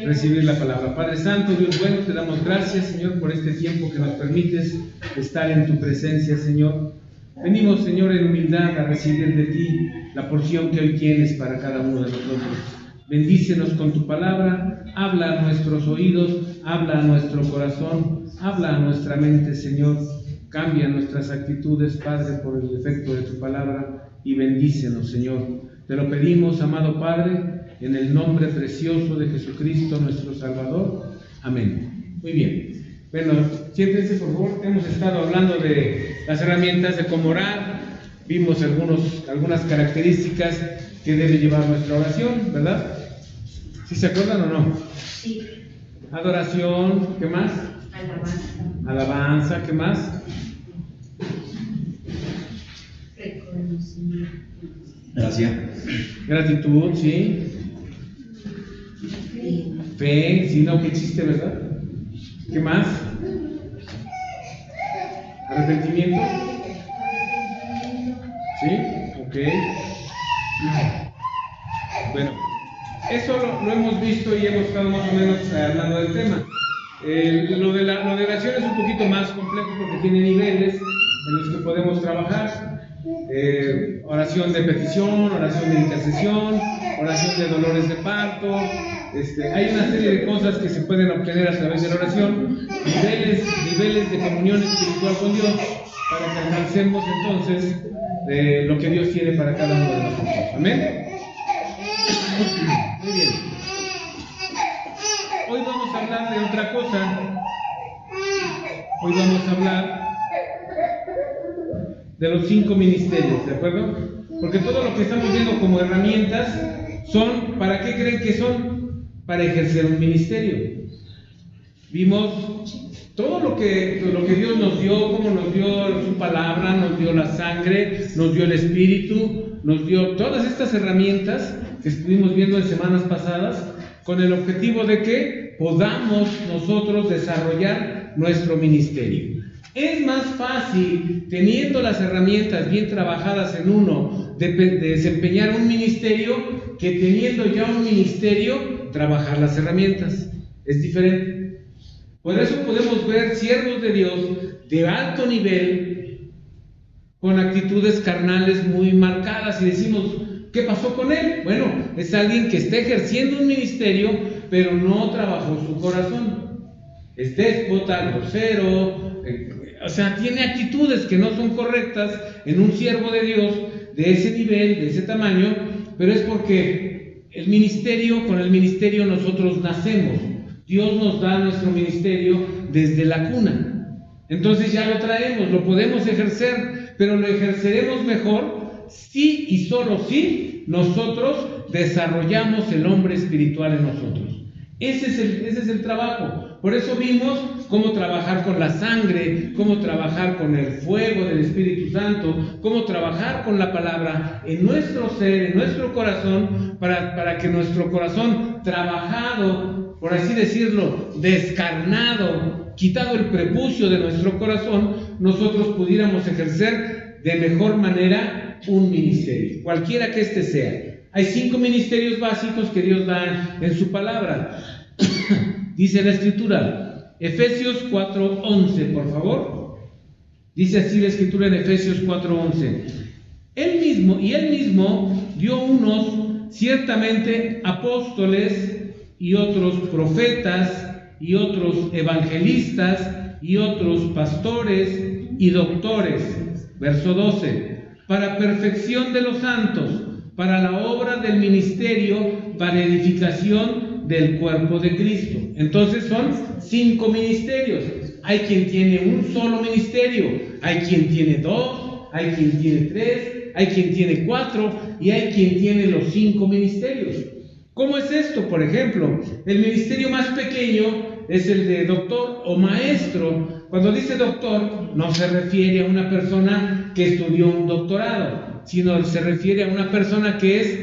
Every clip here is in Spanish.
recibir la palabra. Padre Santo, Dios bueno, te damos gracias, Señor, por este tiempo que nos permites estar en tu presencia, Señor. Venimos, Señor, en humildad a recibir de ti la porción que hoy tienes para cada uno de nosotros. Bendícenos con tu palabra, habla a nuestros oídos, habla a nuestro corazón, habla a nuestra mente, Señor. Cambia nuestras actitudes, Padre, por el efecto de tu palabra, y bendícenos, Señor. Te lo pedimos, amado Padre, en el nombre precioso de Jesucristo, nuestro Salvador. Amén. Muy bien. Bueno, siéntense, por favor. Hemos estado hablando de las herramientas de cómo orar. Vimos algunas características que debe llevar nuestra oración, ¿verdad? ¿Sí se acuerdan o no? Sí. Adoración, ¿qué más? Alabanza, ¿qué más? Reconocimiento. Gracias. Gratitud, ¿sí? Fe, sí, no, que existe, ¿verdad? ¿Qué más? Arrepentimiento. ¿Sí? Ok. Bueno, eso lo hemos visto y hemos estado más o menos hablando del tema. Lo de oración es un poquito más complejo porque tiene niveles en los que podemos trabajar. Oración de petición, oración de intercesión, oración de dolores de parto. Hay una serie de cosas que se pueden obtener a través de la oración, niveles de comunión espiritual con Dios, para que alcancemos entonces lo que Dios tiene para cada uno de nosotros. Amén. Muy bien. Hoy vamos a hablar de otra cosa. Hoy vamos a hablar de los 5 ministerios, ¿de acuerdo? Porque todo lo que estamos viendo como herramientas son, ¿para qué creen que son? Para ejercer un ministerio. Vimos todo lo que Dios nos dio, como nos dio su palabra, nos dio la sangre, nos dio el Espíritu, nos dio todas estas herramientas que estuvimos viendo en semanas pasadas, con el objetivo de que podamos nosotros desarrollar nuestro ministerio. Es más fácil, teniendo las herramientas bien trabajadas en uno, de desempeñar un ministerio, que teniendo ya un ministerio, trabajar las herramientas. Es diferente. Por eso podemos ver siervos de Dios de alto nivel, con actitudes carnales muy marcadas, y decimos, ¿qué pasó con él? Bueno, es alguien que está ejerciendo un ministerio, pero no trabajó su corazón. Es déspota, grosero, tiene actitudes que no son correctas en un siervo de Dios de ese nivel, de ese tamaño, pero es porque con el ministerio nosotros nacemos. Dios nos da nuestro ministerio desde la cuna. Entonces ya lo traemos, lo podemos ejercer, pero lo ejerceremos mejor si y solo si nosotros desarrollamos el hombre espiritual en nosotros. Ese es el trabajo. Por eso vimos cómo trabajar con la sangre, cómo trabajar con el fuego del Espíritu Santo, cómo trabajar con la palabra en nuestro ser, en nuestro corazón, para que nuestro corazón trabajado, por así decirlo, descarnado, quitado el prepucio de nuestro corazón, nosotros pudiéramos ejercer de mejor manera un ministerio, cualquiera que éste sea. Hay 5 ministerios básicos que Dios da en su palabra. Dice la Escritura, Efesios 4:11, por favor. Dice así la Escritura en Efesios 4:11. Él mismo dio unos ciertamente apóstoles, y otros profetas, y otros evangelistas, y otros pastores y doctores. Verso 12. Para perfección de los santos, para la obra del ministerio, para edificación del cuerpo de Cristo. Entonces son 5 ministerios. Hay quien tiene un solo ministerio, hay quien tiene 2, hay quien tiene 3, hay quien tiene 4 y hay quien tiene los 5 ministerios. ¿Cómo es esto? Por ejemplo, el ministerio más pequeño es el de doctor o maestro. Cuando dice doctor, no se refiere a una persona que estudió un doctorado, sino se refiere a una persona que es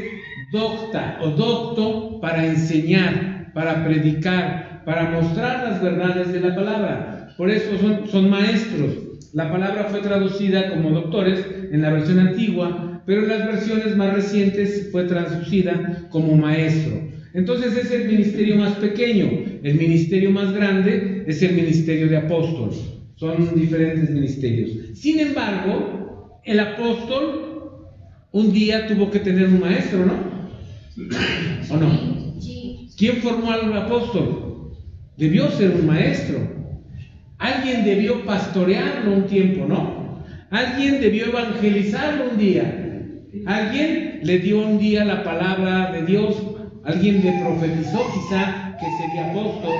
docta o docto para enseñar, para predicar, para mostrar las verdades de la palabra. Por eso son maestros. La palabra fue traducida como doctores en la versión antigua, pero en las versiones más recientes fue traducida como maestro. Entonces es el ministerio más pequeño. El ministerio más grande es el ministerio de apóstol. Son diferentes ministerios. Sin embargo, el apóstol un día tuvo que tener un maestro, ¿no? ¿O no? ¿Quién formó al apóstol? Debió ser un maestro. Alguien debió pastorearlo un tiempo, ¿no? Alguien debió evangelizarlo un día. Alguien le dio un día la palabra de Dios. Alguien le profetizó quizá que sería apóstol.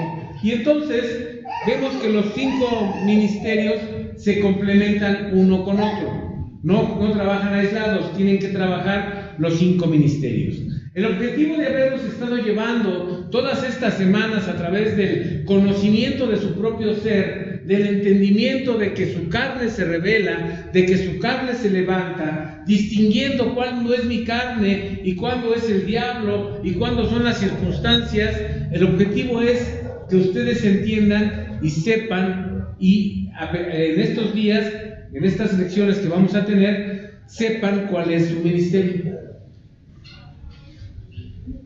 Y entonces vemos que los 5 ministerios se complementan uno con otro. No trabajan aislados, tienen que trabajar los 5 ministerios. El objetivo de haberlos estado llevando todas estas semanas a través del conocimiento de su propio ser, del entendimiento de que su carne se revela, de que su carne se levanta, distinguiendo cuándo es mi carne y cuándo es el diablo y cuándo son las circunstancias. El objetivo es que ustedes entiendan y sepan, y en estos días, en estas lecciones que vamos a tener, sepan cuál es su ministerio.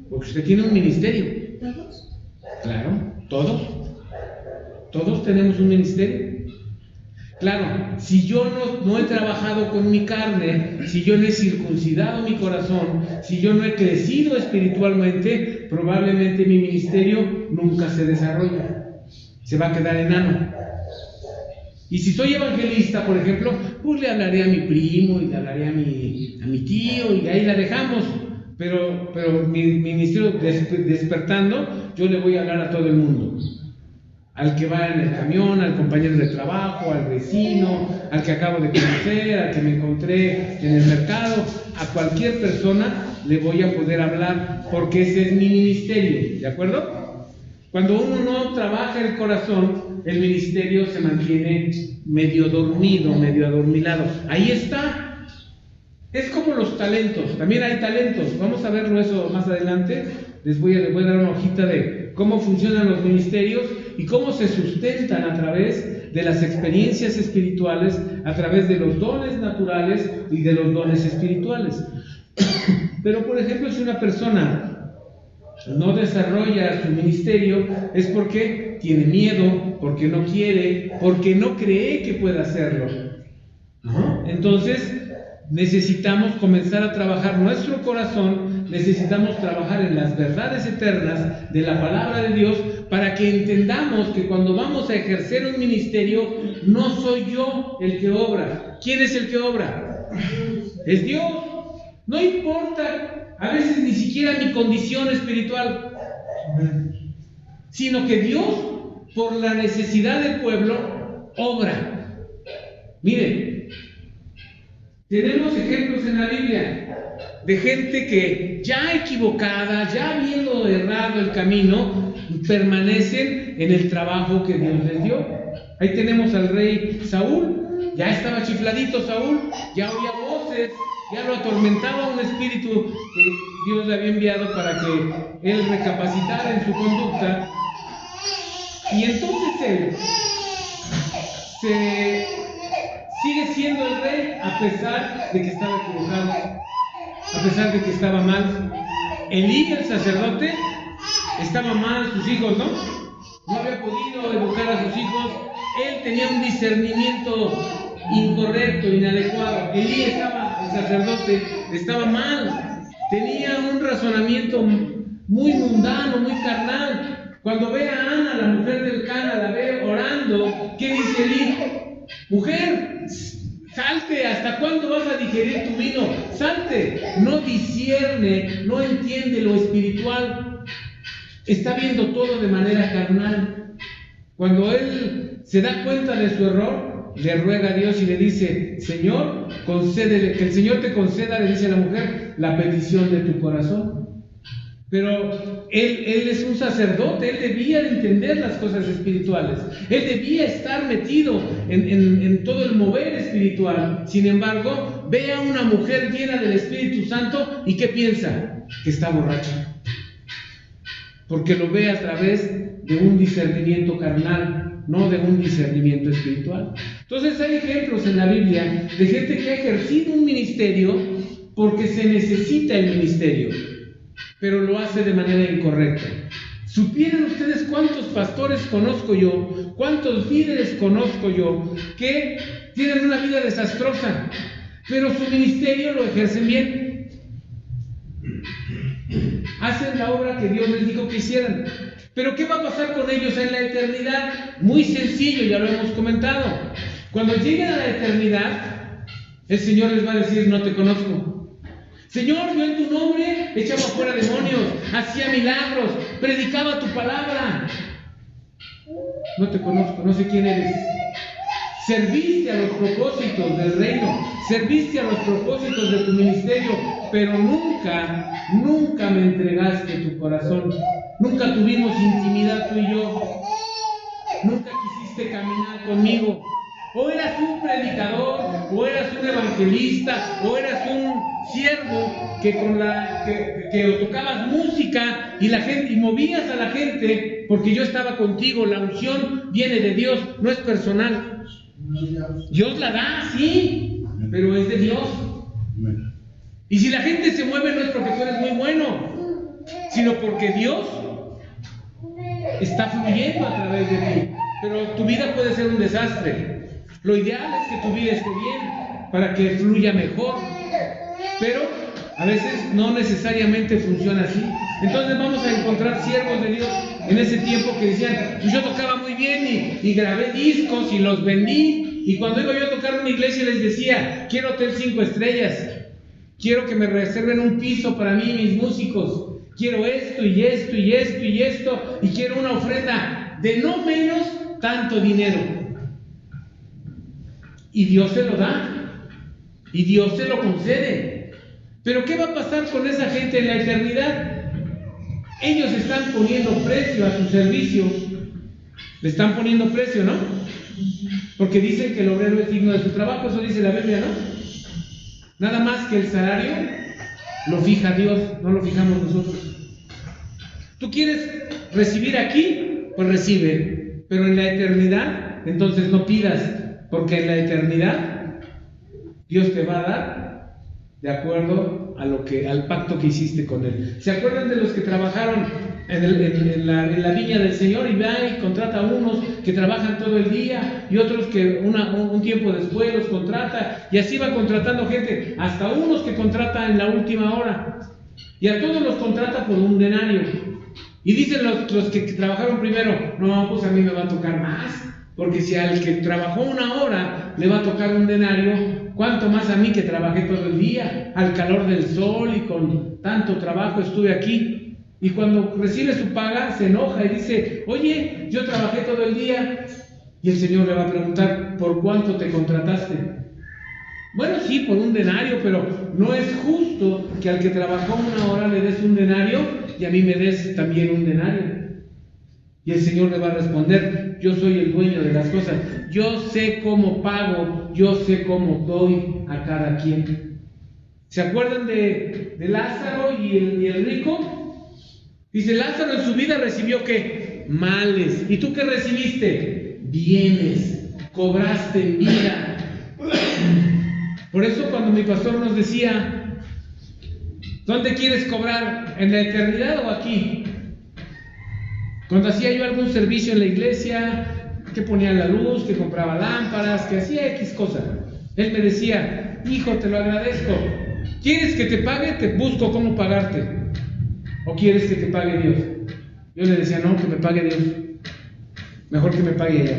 Porque usted tiene un ministerio. ¿Todos? Claro, todos. Todos tenemos un ministerio. Claro, si yo no he trabajado con mi carne, si yo no he circuncidado mi corazón, si yo no he crecido espiritualmente, probablemente mi ministerio nunca se desarrolla. Se va a quedar enano. Y si soy evangelista, por ejemplo, pues le hablaré a mi primo y le hablaré a mi tío y ahí la dejamos. Pero mi ministerio despertando, yo le voy a hablar a todo el mundo. Al que va en el camión, al compañero de trabajo, al vecino, al que acabo de conocer, al que me encontré en el mercado, a cualquier persona le voy a poder hablar, porque ese es mi ministerio, ¿de acuerdo? Cuando uno no trabaja el corazón, el ministerio se mantiene medio dormido, medio adormilado. Ahí está. Es como los talentos, también hay talentos, vamos a verlo eso más adelante. Les voy a dar una hojita de cómo funcionan los ministerios y cómo se sustentan a través de las experiencias espirituales, a través de los dones naturales y de los dones espirituales. Pero por ejemplo, si una persona no desarrolla su ministerio, es porque tiene miedo, porque no quiere, porque no cree que pueda hacerlo, ¿no? Entonces necesitamos comenzar a trabajar nuestro corazón, necesitamos trabajar en las verdades eternas de la palabra de Dios, para que entendamos que cuando vamos a ejercer un ministerio, no soy yo el que obra. ¿Quién es el que obra? Es Dios. No importa a veces ni siquiera mi condición espiritual, sino que Dios, por la necesidad del pueblo, obra. Miren, tenemos ejemplos en la Biblia de gente que ya equivocada, ya habiendo errado el camino, permanecen en el trabajo que Dios les dio. Ahí tenemos al rey Saúl, ya estaba chifladito Saúl, ya oía voces, ya lo atormentaba un espíritu que Dios le había enviado para que él recapacitara en su conducta. Y entonces él sigue siendo el rey a pesar de que estaba equivocado, a pesar de que estaba mal. Elí, el sacerdote, estaba mal, sus hijos, ¿no? No había podido educar a sus hijos. Él tenía un discernimiento incorrecto, inadecuado. Elí el sacerdote, estaba mal. Tenía un razonamiento muy mundano, muy carnal. Cuando ve a Ana, la mujer del Cana, la ve orando, ¿qué dice Elí? Mujer, salte, ¿hasta cuándo vas a digerir tu vino? Salte. No discierne, no entiende lo espiritual. Está viendo todo de manera carnal. Cuando él se da cuenta de su error, le ruega a Dios y le dice: Señor, concédele, que el Señor te conceda, le dice a la mujer, la petición de tu corazón. Pero él es un sacerdote, él debía de entender las cosas espirituales, él debía estar metido en todo el mover espiritual. Sin embargo, ve a una mujer llena del Espíritu Santo y ¿qué piensa? Que está borracha, porque lo ve a través de un discernimiento carnal, no de un discernimiento espiritual. Entonces hay ejemplos en la Biblia de gente que ha ejercido un ministerio porque se necesita el ministerio. pero lo hace de manera incorrecta. ¿Supieran ustedes cuántos pastores conozco yo, cuántos líderes conozco yo que tienen una vida desastrosa, pero su ministerio lo ejercen bien? Hacen la obra que Dios les dijo que hicieran. Pero ¿qué va a pasar con ellos en la eternidad? Muy sencillo, ya lo hemos comentado. Cuando lleguen a la eternidad, el Señor les va a decir: no te conozco. Señor, yo en tu nombre echaba fuera demonios, hacía milagros, predicaba tu palabra. No te conozco, no sé quién eres. Serviste a los propósitos del reino, serviste a los propósitos de tu ministerio, pero nunca me entregaste tu corazón. Nunca tuvimos intimidad tú y yo. Nunca quisiste caminar conmigo. O eras un predicador, o eras un evangelista, o eras un siervo que tocabas música y la gente y movías a la gente porque yo estaba contigo. La unción viene de Dios, no es personal. Dios la da, sí, pero es de Dios. Y si la gente se mueve no es porque tú eres muy bueno, sino porque Dios está fluyendo a través de ti. Pero tu vida puede ser un desastre. Lo ideal es que tu vida esté bien para que fluya mejor, pero a veces no necesariamente funciona así. Entonces vamos a encontrar siervos de Dios en ese tiempo que decían: pues yo tocaba muy bien y grabé discos y los vendí, y cuando iba yo a tocar en una iglesia les decía: quiero hotel 5 estrellas, quiero que me reserven un piso para mí y mis músicos, quiero esto y esto y esto y esto, y quiero una ofrenda de no menos tanto dinero. Y Dios se lo da, y Dios se lo concede. Pero ¿qué va a pasar con esa gente en la eternidad? Ellos están poniendo precio a su servicio. Le están poniendo precio, ¿no? Porque dicen que el obrero es digno de su trabajo, eso dice la Biblia, ¿no? Nada más que el salario lo fija Dios, no lo fijamos nosotros. ¿Tú quieres recibir aquí? Pues recibe. Pero en la eternidad, entonces no pidas, porque en la eternidad Dios te va a dar de acuerdo a al pacto que hiciste con Él. ¿Se acuerdan de los que trabajaron en la viña del Señor? Y va y contrata a unos que trabajan todo el día y otros que un tiempo después los contrata, y así va contratando gente, hasta unos que contrata en la última hora, y a todos los contrata por un denario. Y dicen los que trabajaron primero: no, pues a mí me va a tocar más, porque si al que trabajó una hora le va a tocar un denario, ¿cuánto más a mí que trabajé todo el día, al calor del sol y con tanto trabajo estuve aquí? Y cuando recibe su paga se enoja y dice: oye, yo trabajé todo el día. Y el Señor le va a preguntar: ¿por cuánto te contrataste? Bueno, sí, por un denario, pero no es justo que al que trabajó una hora le des un denario y a mí me des también un denario. Y el Señor le va a responder: yo soy el dueño de las cosas, yo sé cómo pago, yo sé cómo doy a cada quien. ¿Se acuerdan de Lázaro y el rico? Dice: Lázaro en su vida recibió ¿qué? Males. ¿Y tú qué recibiste? Bienes, cobraste en vida. Por eso cuando mi pastor nos decía: ¿dónde quieres cobrar? ¿En la eternidad o aquí? Cuando hacía yo algún servicio en la iglesia, que ponía la luz, que compraba lámparas, que hacía X cosa, él me decía: hijo, te lo agradezco. ¿Quieres que te pague? Te busco cómo pagarte. ¿O quieres que te pague Dios? Yo le decía: no, que me pague Dios. Mejor que me pague allá.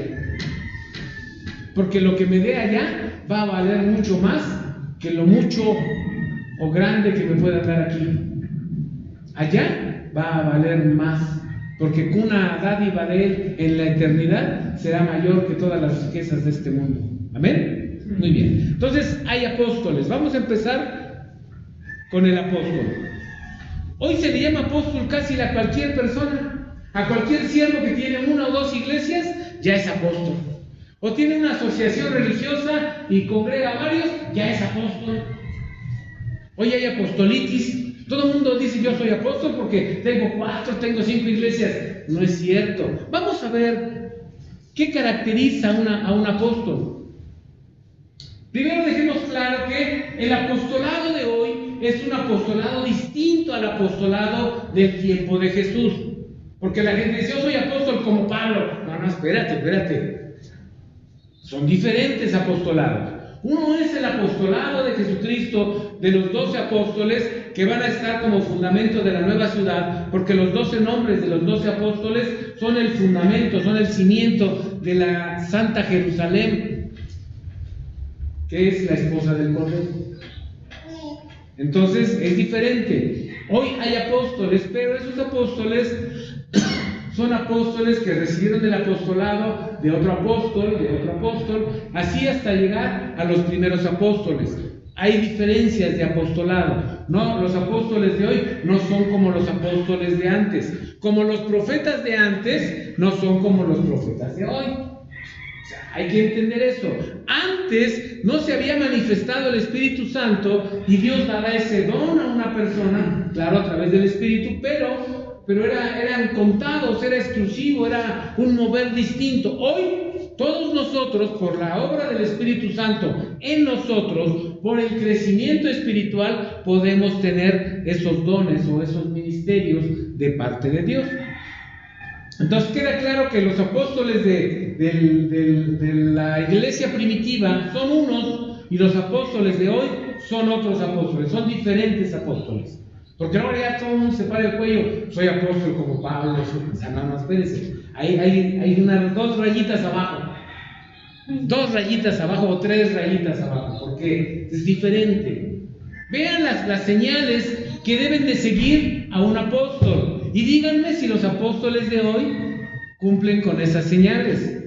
Porque lo que me dé allá va a valer mucho más que lo mucho o grande que me pueda dar aquí. Allá va a valer más, porque una dádiva de Él en la eternidad será mayor que todas las riquezas de este mundo. ¿Amén? Muy bien. Entonces hay apóstoles. Vamos a empezar con el apóstol. Hoy se le llama apóstol casi a cualquier persona. A cualquier siervo que tiene una o dos iglesias, ya es apóstol. O tiene una asociación religiosa y congrega a varios, ya es apóstol. Hoy hay apostolitis. Todo el mundo dice: yo soy apóstol porque tengo 4, tengo 5 iglesias. No es cierto. Vamos a ver qué caracteriza a un apóstol. Primero dejemos claro que el apostolado de hoy es un apostolado distinto al apostolado del tiempo de Jesús. Porque la gente dice, yo soy apóstol como Pablo. No, espérate. Son diferentes apostolados. Uno es el apostolado de Jesucristo, de los 12 apóstoles, que van a estar como fundamento de la nueva ciudad, porque los 12 nombres de los 12 apóstoles son el fundamento, son el cimiento de la Santa Jerusalén, que es la esposa del Cordero. Entonces es diferente. Hoy hay apóstoles, pero esos apóstoles son apóstoles que recibieron el apostolado de otro apóstol, así hasta llegar a los primeros apóstoles. Hay diferencias de apostolado. No, los apóstoles de hoy no son como los apóstoles de antes. Como los profetas de antes no son como los profetas de hoy. O sea, hay que entender eso. Antes no se había manifestado el Espíritu Santo y Dios daba ese don a una persona, claro, a través del Espíritu, pero eran contados, era exclusivo, era un mover distinto. Hoy, todos nosotros, por la obra del Espíritu Santo en nosotros, por el crecimiento espiritual, podemos tener esos dones o esos ministerios de parte de Dios. Entonces queda claro que los apóstoles de la iglesia primitiva son unos y los apóstoles de hoy son otros apóstoles, son diferentes apóstoles. Porque ahora ya todo el mundo se para el cuello, soy apóstol como Pablo, o sea, no, espérense, hay unas 2 rayitas abajo, 2 rayitas abajo o 3 rayitas abajo, porque es diferente. Vean las señales que deben de seguir a un apóstol y díganme si los apóstoles de hoy cumplen con esas señales.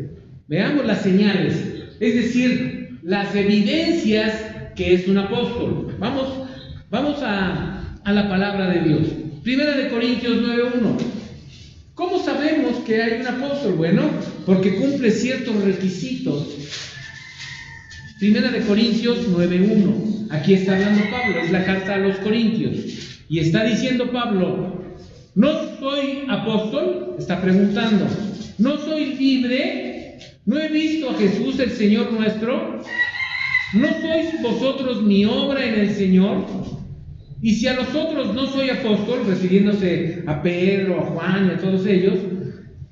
Veamos las señales, es decir, las evidencias que es un apóstol. Vamos a la palabra de Dios. Primera de Corintios 9:1. ¿Cómo sabemos que hay un apóstol? Bueno, porque cumple ciertos requisitos. Primera de Corintios 9:1. Aquí está hablando Pablo, es la carta a los Corintios. Y está diciendo Pablo, ¿no soy apóstol? Está preguntando. ¿No soy libre? ¿No he visto a Jesús el Señor nuestro? ¿No sois vosotros mi obra en el Señor? Y si a los otros no soy apóstol, refiriéndose a Pedro, a Juan y a todos ellos,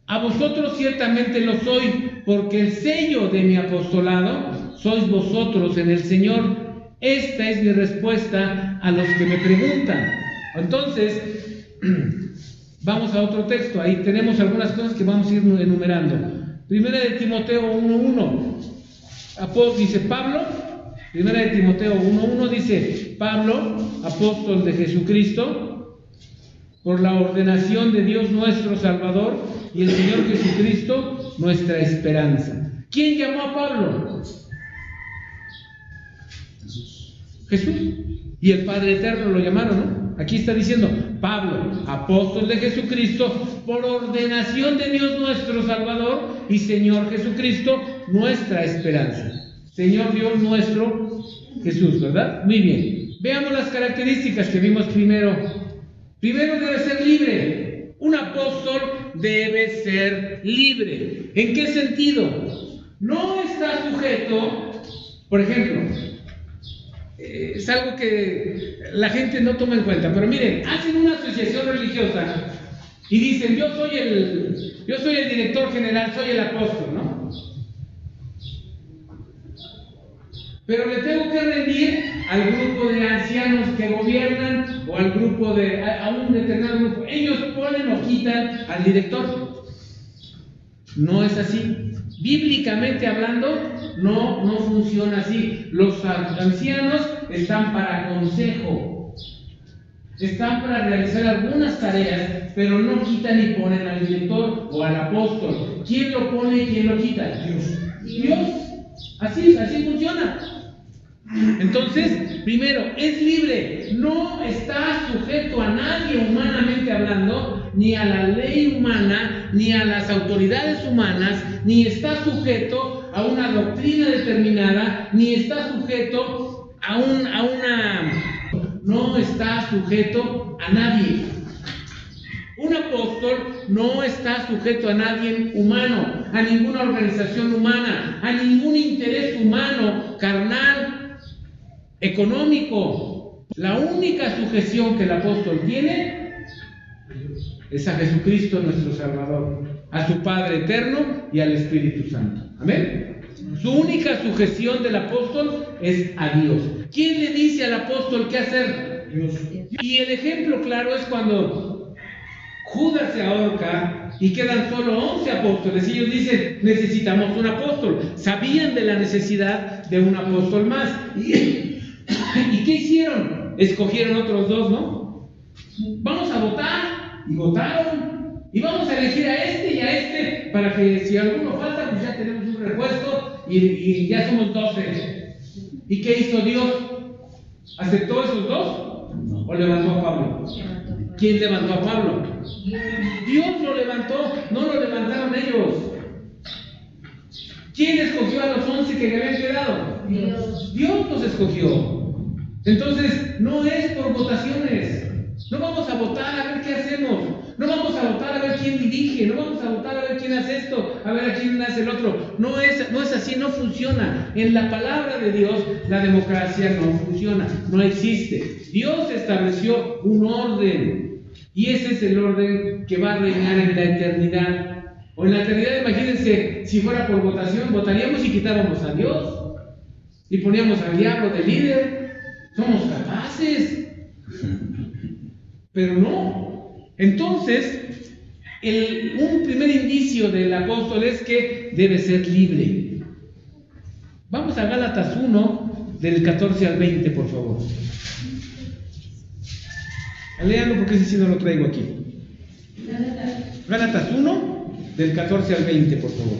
a vosotros ciertamente lo soy, porque el sello de mi apostolado sois vosotros en el Señor. Esta es mi respuesta a los que me preguntan. Entonces, vamos a otro texto, ahí tenemos algunas cosas que vamos a ir enumerando. Primera de Timoteo 1:1, dice Pablo. Primera de Timoteo 1:1 dice, Pablo, apóstol de Jesucristo, por la ordenación de Dios nuestro Salvador y el Señor Jesucristo, nuestra esperanza. ¿Quién llamó a Pablo? Jesús. Y el Padre Eterno lo llamaron, ¿no? Aquí está diciendo, Pablo, apóstol de Jesucristo, por ordenación de Dios nuestro Salvador y Señor Jesucristo, nuestra esperanza. Señor Dios nuestro, Jesús, ¿verdad? Muy bien. Veamos las características que vimos primero. Primero, debe ser libre. Un apóstol debe ser libre. ¿En qué sentido? No está sujeto, por ejemplo, es algo que la gente no toma en cuenta, pero miren, hacen una asociación religiosa y dicen, yo soy el director general, soy el apóstol, ¿no? Pero le tengo que rendir al grupo de ancianos que gobiernan o al grupo a un determinado grupo. Ellos ponen o quitan al director. No es así. Bíblicamente hablando, no funciona así. Los ancianos están para consejo, están para realizar algunas tareas, pero no quitan ni ponen al director o al apóstol. ¿Quién lo pone y quién lo quita? Dios. Así funciona. Entonces, primero, es libre, no está sujeto a nadie humanamente hablando, ni a la ley humana, ni a las autoridades humanas, ni está sujeto a una doctrina determinada, ni está sujeto no está sujeto a nadie. Un apóstol no está sujeto a nadie humano, a ninguna organización humana, a ningún interés humano, carnal, económico, La única sujeción que el apóstol tiene es a Jesucristo nuestro Salvador, a su Padre eterno y al Espíritu Santo. Amén. Su única sujeción del apóstol es a Dios. ¿Quién le dice al apóstol qué hacer? Dios. Y el ejemplo claro es cuando Judas se ahorca y quedan solo 11 apóstoles. Y ellos dicen, necesitamos un apóstol. Sabían de la necesidad de un apóstol más. ¿Y qué hicieron? Escogieron otros 2, ¿no? Vamos a votar. Y votaron. Y vamos a elegir a este y a este, para que si alguno falta, pues ya tenemos un repuesto y ya somos 12. ¿Y qué hizo Dios? ¿Aceptó esos 2? ¿O levantó a Pablo? ¿Quién levantó a Pablo? Dios lo levantó, no lo levantaron ellos. ¿Quién escogió a los 11 que le habían quedado? Dios los escogió. Entonces, no es por votaciones. No vamos a votar a ver qué hacemos. No vamos a votar a ver quién dirige. No vamos a votar a ver quién hace esto, a ver a quién hace el otro. No es así, no funciona. En la palabra de Dios, la democracia no funciona, no existe. Dios estableció un orden. Y ese es el orden que va a reinar en la eternidad. O en la eternidad, imagínense, si fuera por votación, votaríamos y quitábamos a Dios. Y poníamos al diablo de líder. Somos capaces. Pero no. Entonces, un primer indicio del apóstol es que debe ser libre. Vamos a Gálatas 1, del 14 al 20, por favor. Léanlo porque ese sí no lo traigo aquí. Gálatas 1, del 14 al 20, por favor.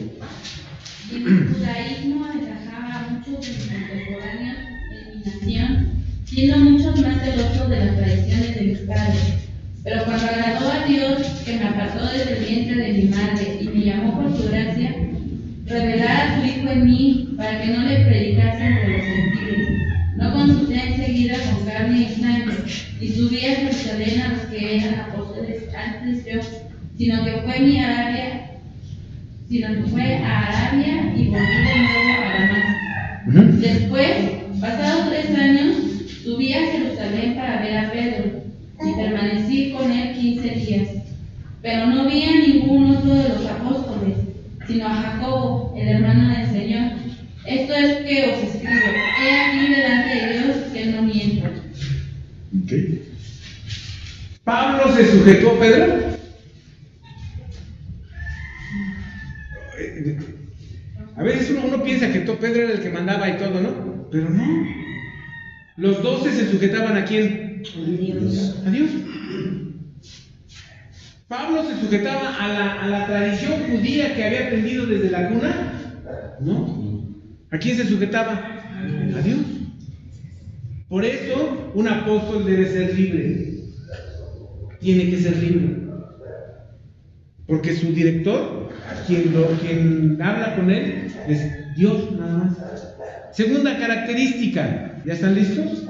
Y el judaísmo atrajaba a muchos de mis contemporáneos en mi nación, siendo muchos más celosos de las tradiciones de mis padres. Pero cuando agradó a Dios, que me apartó desde el vientre de mi madre y me llamó por su gracia, revelara a su Hijo en mí para que no le predicase entre los gentiles. No consulté enseguida con carne y sangre, y subí a Jerusalén a los que eran apóstoles antes yo, sino que fue a Arabia y volví de nuevo a Damasco. Después, pasados 3 años, subí a Jerusalén para ver a Pedro, y permanecí con él 15 días. Pero no vi a ningún otro de los apóstoles, sino a Jacobo, el hermano del Señor. Esto es que os escribo, he aquí delante de Dios que no miento. Okay. ¿Pablo se sujetó a Pedro? A veces uno piensa que Pedro era el que mandaba y todo, ¿no? Pero no. Los 12 se sujetaban ¿a quién? A Dios. ¿Pablo se sujetaba a la tradición judía que había aprendido desde la cuna? No. ¿A quién se sujetaba? A Dios. Por eso, un apóstol debe ser libre. Tiene que ser libre. Porque su director, quien habla con él, es Dios nada más. Segunda característica, ¿ya están listos?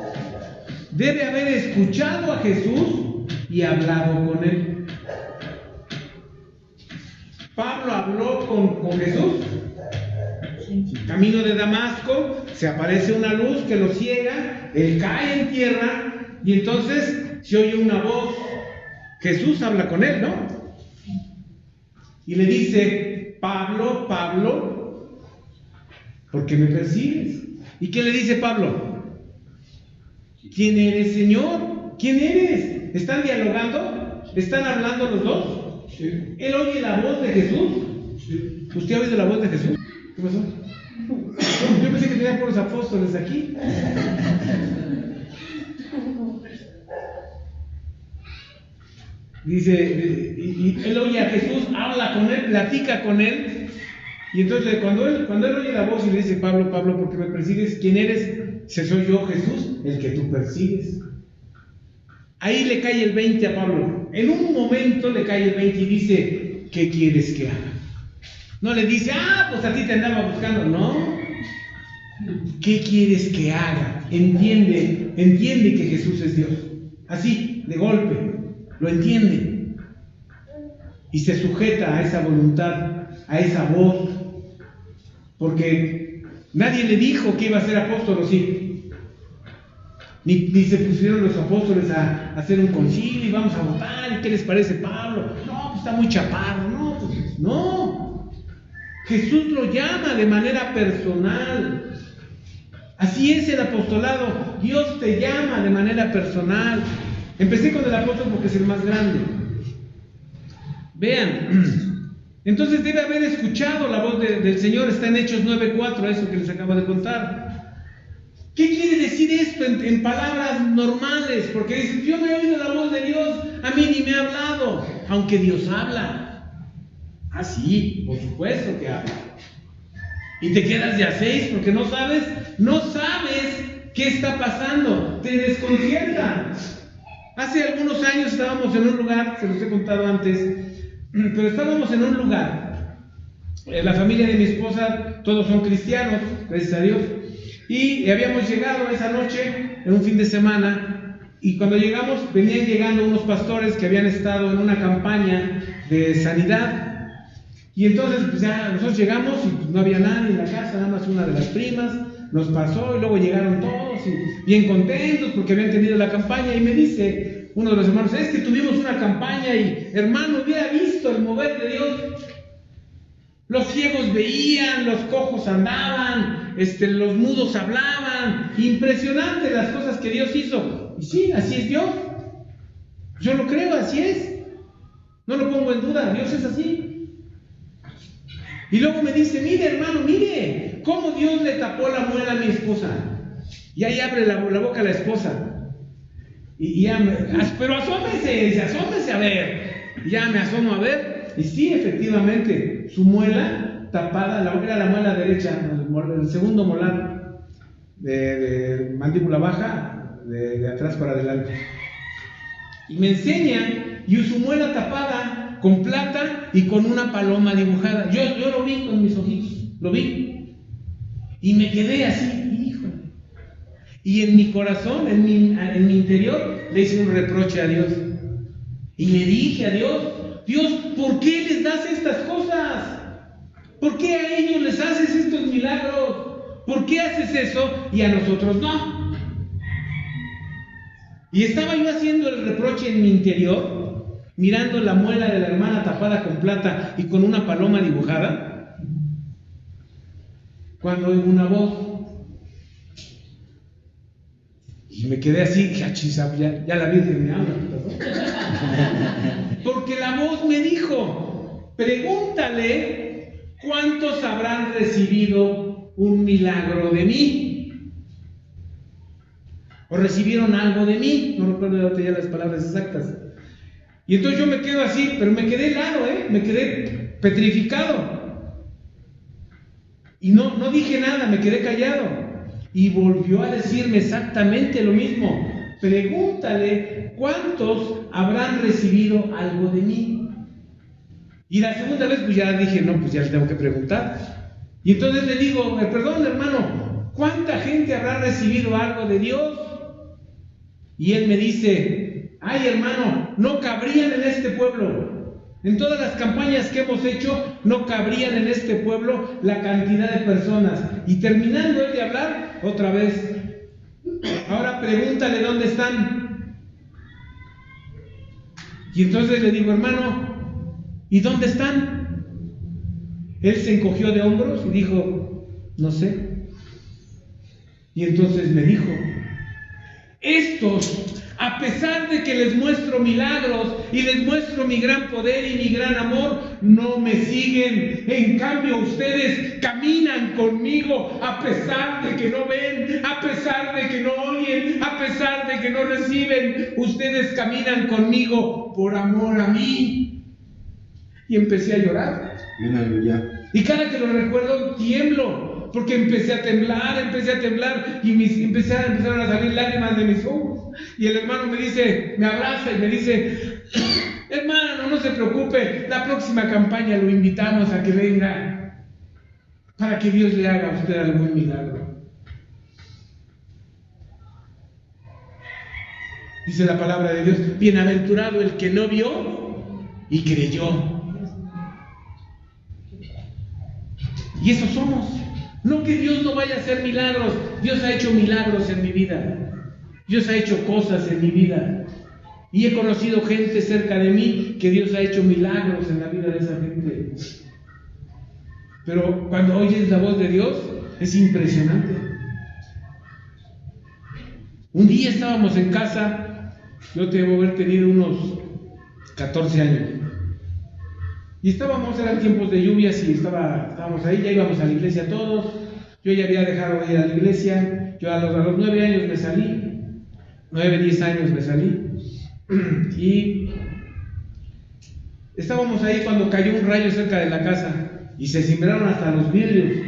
Debe haber escuchado a Jesús y hablado con él. Pablo habló con Jesús. Camino de Damasco, se aparece una luz que lo ciega, él cae en tierra y entonces se oye una voz. Jesús habla con él, ¿no? Y le dice, Pablo, Pablo, ¿por qué me persigues? ¿Y qué le dice Pablo? ¿Quién eres, Señor? ¿Quién eres? ¿Están dialogando? ¿Están hablando los dos? Sí. ¿Él oye la voz de Jesús? Sí. ¿Usted ha oído la voz de Jesús? ¿Qué pasó? Yo pensé que tenía por los apóstoles aquí. Dice, y él oye a Jesús, habla con él, platica con él. Y entonces cuando él oye la voz y le dice, Pablo, Pablo, ¿por qué me persigues? ¿Quién eres? Si soy yo, Jesús, el que tú persigues. Ahí le cae el 20 a Pablo. En un momento le cae el 20 y dice, ¿qué quieres que haga? No le dice, pues a ti te andaba buscando. No. ¿Qué quieres que haga? Entiende que Jesús es Dios. Así, de golpe, lo entiende. Y se sujeta a esa voluntad, a esa voz. Porque nadie le dijo que iba a ser apóstol, ¿o sí? Ni se pusieron los apóstoles a hacer un concilio y vamos a votar, ¿y qué les parece Pablo? No, pues está muy chaparro, no, pues no. Jesús lo llama de manera personal. Así es el apostolado, Dios te llama de manera personal. Empecé con el apóstol porque es el más grande. Vean, entonces debe haber escuchado la voz del Señor, está en Hechos 9:4, eso que les acabo de contar. ¿Qué quiere decir esto en palabras normales? Porque dicen, yo no he oído la voz de Dios, a mí ni me ha hablado, aunque Dios habla. Ah, sí, por supuesto que habla. Y te quedas de a 6 porque no sabes qué está pasando, te desconcierta. Hace algunos años estábamos en un lugar, se los he contado antes, pero estábamos en un lugar. La familia de mi esposa, todos son cristianos, gracias a Dios. Y habíamos llegado esa noche, en un fin de semana, y cuando llegamos, venían llegando unos pastores que habían estado en una campaña de sanidad. Y entonces, pues ya nosotros llegamos y pues no había nadie en la casa, nada más una de las primas, nos pasó y luego llegaron todos y bien contentos porque habían tenido la campaña. Y me dice uno de los hermanos, es que tuvimos una campaña y hermano, hubiera visto el mover de Dios. Los ciegos veían, los cojos andaban, los mudos hablaban. Impresionante las cosas que Dios hizo. Y sí, así es Dios. Yo lo creo, así es. No lo pongo en duda, Dios es así. Y luego me dice, mire hermano, mire, cómo Dios le tapó la muela a mi esposa. Y ahí abre la boca la esposa. Y ya pero asómese a ver. Y ya me asomo a ver. Y sí, efectivamente, su muela tapada, era la muela derecha, el segundo molar de mandíbula baja, de atrás para adelante. Y me enseña, y su muela tapada con plata y con una paloma dibujada. Yo lo vi con mis ojitos, lo vi. Y me quedé así, híjole. Y en mi corazón, en mi interior, le hice un reproche a Dios. Y le dije a Dios, ¿por qué les das estas cosas? ¿Por qué a ellos les haces estos milagros? ¿Por qué haces eso y a nosotros no? Y estaba yo haciendo el reproche en mi interior, mirando la muela de la hermana tapada con plata y con una paloma dibujada, cuando oigo una voz. Y me quedé así, ya la Virgen me habla. Porque la voz me dijo, pregúntale cuántos habrán recibido un milagro de mí. O recibieron algo de mí. No recuerdo ya las palabras exactas. Y entonces yo me quedo así, pero me quedé helado, me quedé petrificado. Y no dije nada, me quedé callado. Y volvió a decirme exactamente lo mismo. Pregúntale cuántos habrán recibido algo de mí. Y la segunda vez pues ya dije, no, pues ya le tengo que preguntar. Y entonces le digo, perdón hermano, ¿cuánta gente habrá recibido algo de Dios? Y él me dice, ay hermano, no cabrían en este pueblo. En todas las campañas que hemos hecho, no cabrían en este pueblo la cantidad de personas. Y terminando él de hablar, otra vez, ahora pregúntale dónde están. Y entonces le digo, hermano, ¿y dónde están? Él se encogió de hombros y dijo, no sé. Y entonces me dijo, estos, a pesar de que les muestro milagros y les muestro mi gran poder y mi gran amor, no me siguen. En cambio, ustedes caminan conmigo a pesar de que no ven, a pesar de que no oyen, a pesar de que no reciben. Ustedes caminan conmigo por amor a mí. Y empecé a llorar. Y cada que lo recuerdo, tiemblo. Porque empecé a temblar y empezaron a salir lágrimas de mis ojos. Y el hermano me abraza y me dice, hermano, no se preocupe, la próxima campaña lo invitamos a que venga para que Dios le haga a usted algún milagro. Dice la palabra de Dios, bienaventurado el que no vio y creyó. Y eso somos. No que Dios no vaya a hacer milagros, Dios ha hecho milagros en mi vida. Dios ha hecho cosas en mi vida. Y he conocido gente cerca de mí que Dios ha hecho milagros en la vida de esa gente. Pero cuando oyes la voz de Dios, es impresionante. Un día estábamos en casa, yo debo haber tenido unos 14 años. Y eran tiempos de lluvias y estábamos ahí, ya íbamos a la iglesia todos. Yo ya había dejado de ir a la iglesia. Yo a los 9 años me salí. 9, 10 años me salí. Y estábamos ahí cuando cayó un rayo cerca de la casa y se cimbraron hasta los vidrios.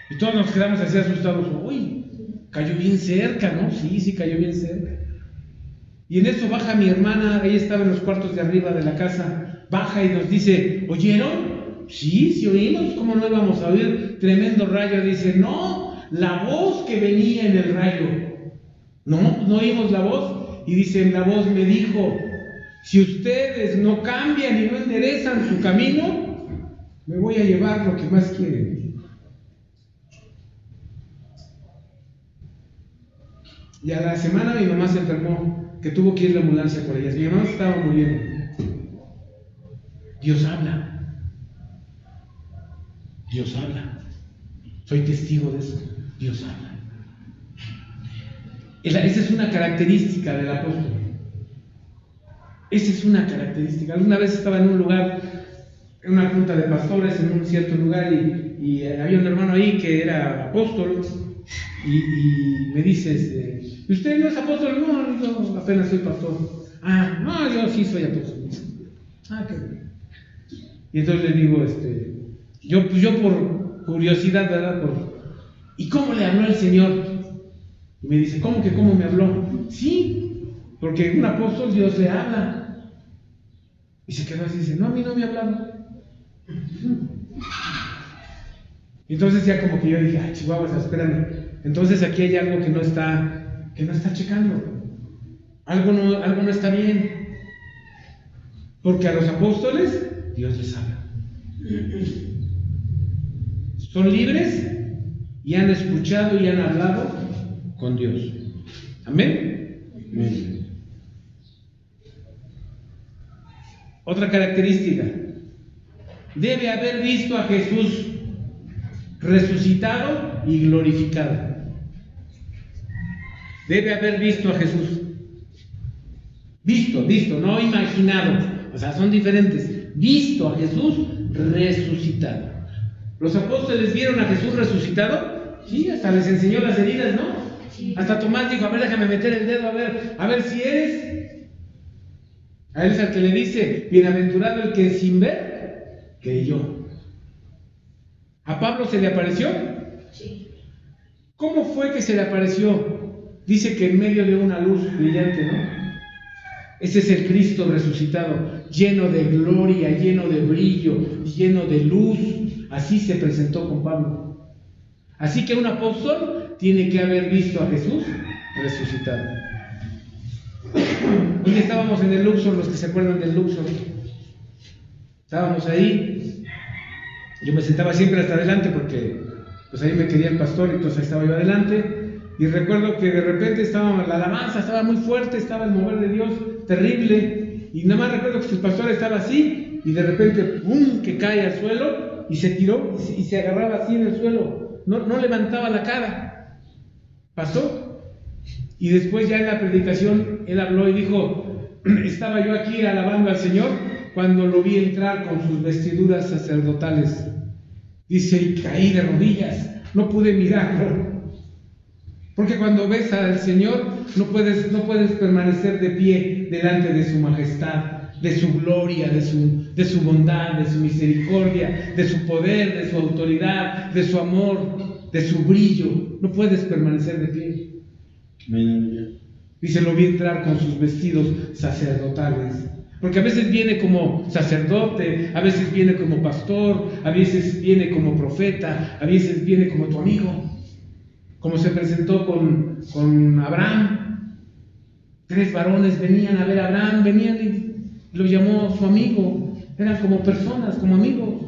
Y todos nos quedamos así asustados. Uy, cayó bien cerca, ¿no? Sí, cayó bien cerca. Y en eso baja mi hermana, ella estaba en los cuartos de arriba de la casa, baja y nos dice, ¿oyeron? Sí oímos, ¿cómo no íbamos a oír? Tremendo rayo. Dice, no, la voz que venía en el rayo. No oímos la voz. Y dice, la voz me dijo, si ustedes no cambian y no enderezan su camino, me voy a llevar lo que más quieren. Y a la semana mi mamá se enfermó, que tuvo que ir la ambulancia por ellas. Mi mamá estaba muriendo. Dios habla. Dios habla. Soy testigo de eso. Dios habla. Esa es una característica del apóstol. Esa es una característica. Alguna vez estaba en un lugar, en una junta de pastores, en un cierto lugar, y había un hermano ahí que era apóstol, y me dice, ¿y usted no es apóstol? No, yo apenas soy pastor. No, yo sí soy apóstol. Qué bien. Y entonces le digo, yo por curiosidad, ¿verdad? ¿Y cómo le habló el Señor? Y me dice, ¿cómo me habló? Sí, porque un apóstol Dios le habla. Y se quedó así, dice, no, a mí no me ha hablado. Entonces ya como que yo dije, chihuahuas, espérame. Entonces aquí hay algo que no está checando. Algo no está bien. Porque a los apóstoles Dios les habla. Son libres y han escuchado y han hablado con Dios. Amén. Amén. Otra característica: debe haber visto a Jesús resucitado y glorificado. Debe haber visto a Jesús. Visto, no imaginado. O sea, son diferentes. Visto a Jesús resucitado. ¿Los apóstoles vieron a Jesús resucitado? Sí, hasta les enseñó las heridas, ¿no? Sí. Hasta Tomás dijo, a ver, déjame meter el dedo, a ver si eres. A él es al que le dice, bienaventurado el que sin ver creyó. ¿A Pablo se le apareció? Sí. ¿Cómo fue que se le apareció? Dice que en medio de una luz brillante, ¿no? Ese es el Cristo resucitado, lleno de gloria, lleno de brillo, lleno de luz. Así se presentó con Pablo. Así que un apóstol tiene que haber visto a Jesús resucitado. Hoy estábamos en el Luxor, los que se acuerdan del Luxor. Estábamos ahí. Yo me sentaba siempre hasta adelante porque pues ahí me quería el pastor, entonces ahí estaba yo adelante. Y recuerdo que de repente la alabanza estaba muy fuerte, estaba el mover de Dios terrible. Y nada más recuerdo que el pastor estaba así y de repente ¡pum!, que cae al suelo y se tiró y se agarraba así en el suelo. No levantaba la cara. Pasó. Y después ya en la predicación él habló y dijo, estaba yo aquí alabando al Señor cuando lo vi entrar con sus vestiduras sacerdotales. Dice, y caí de rodillas, no pude mirarlo. Porque cuando ves al Señor no puedes permanecer de pie delante de su majestad, de su gloria, de su bondad, de su misericordia, de su poder, de su autoridad, de su amor, de su brillo. No puedes permanecer de pie. Dice, lo vi entrar con sus vestidos sacerdotales. Porque a veces viene como sacerdote, a veces viene como pastor, a veces viene como profeta, a veces viene como tu amigo. Como se presentó con Abraham. 3 varones venían a ver a Abraham, venían y lo llamó su amigo. Eran como personas, como amigos.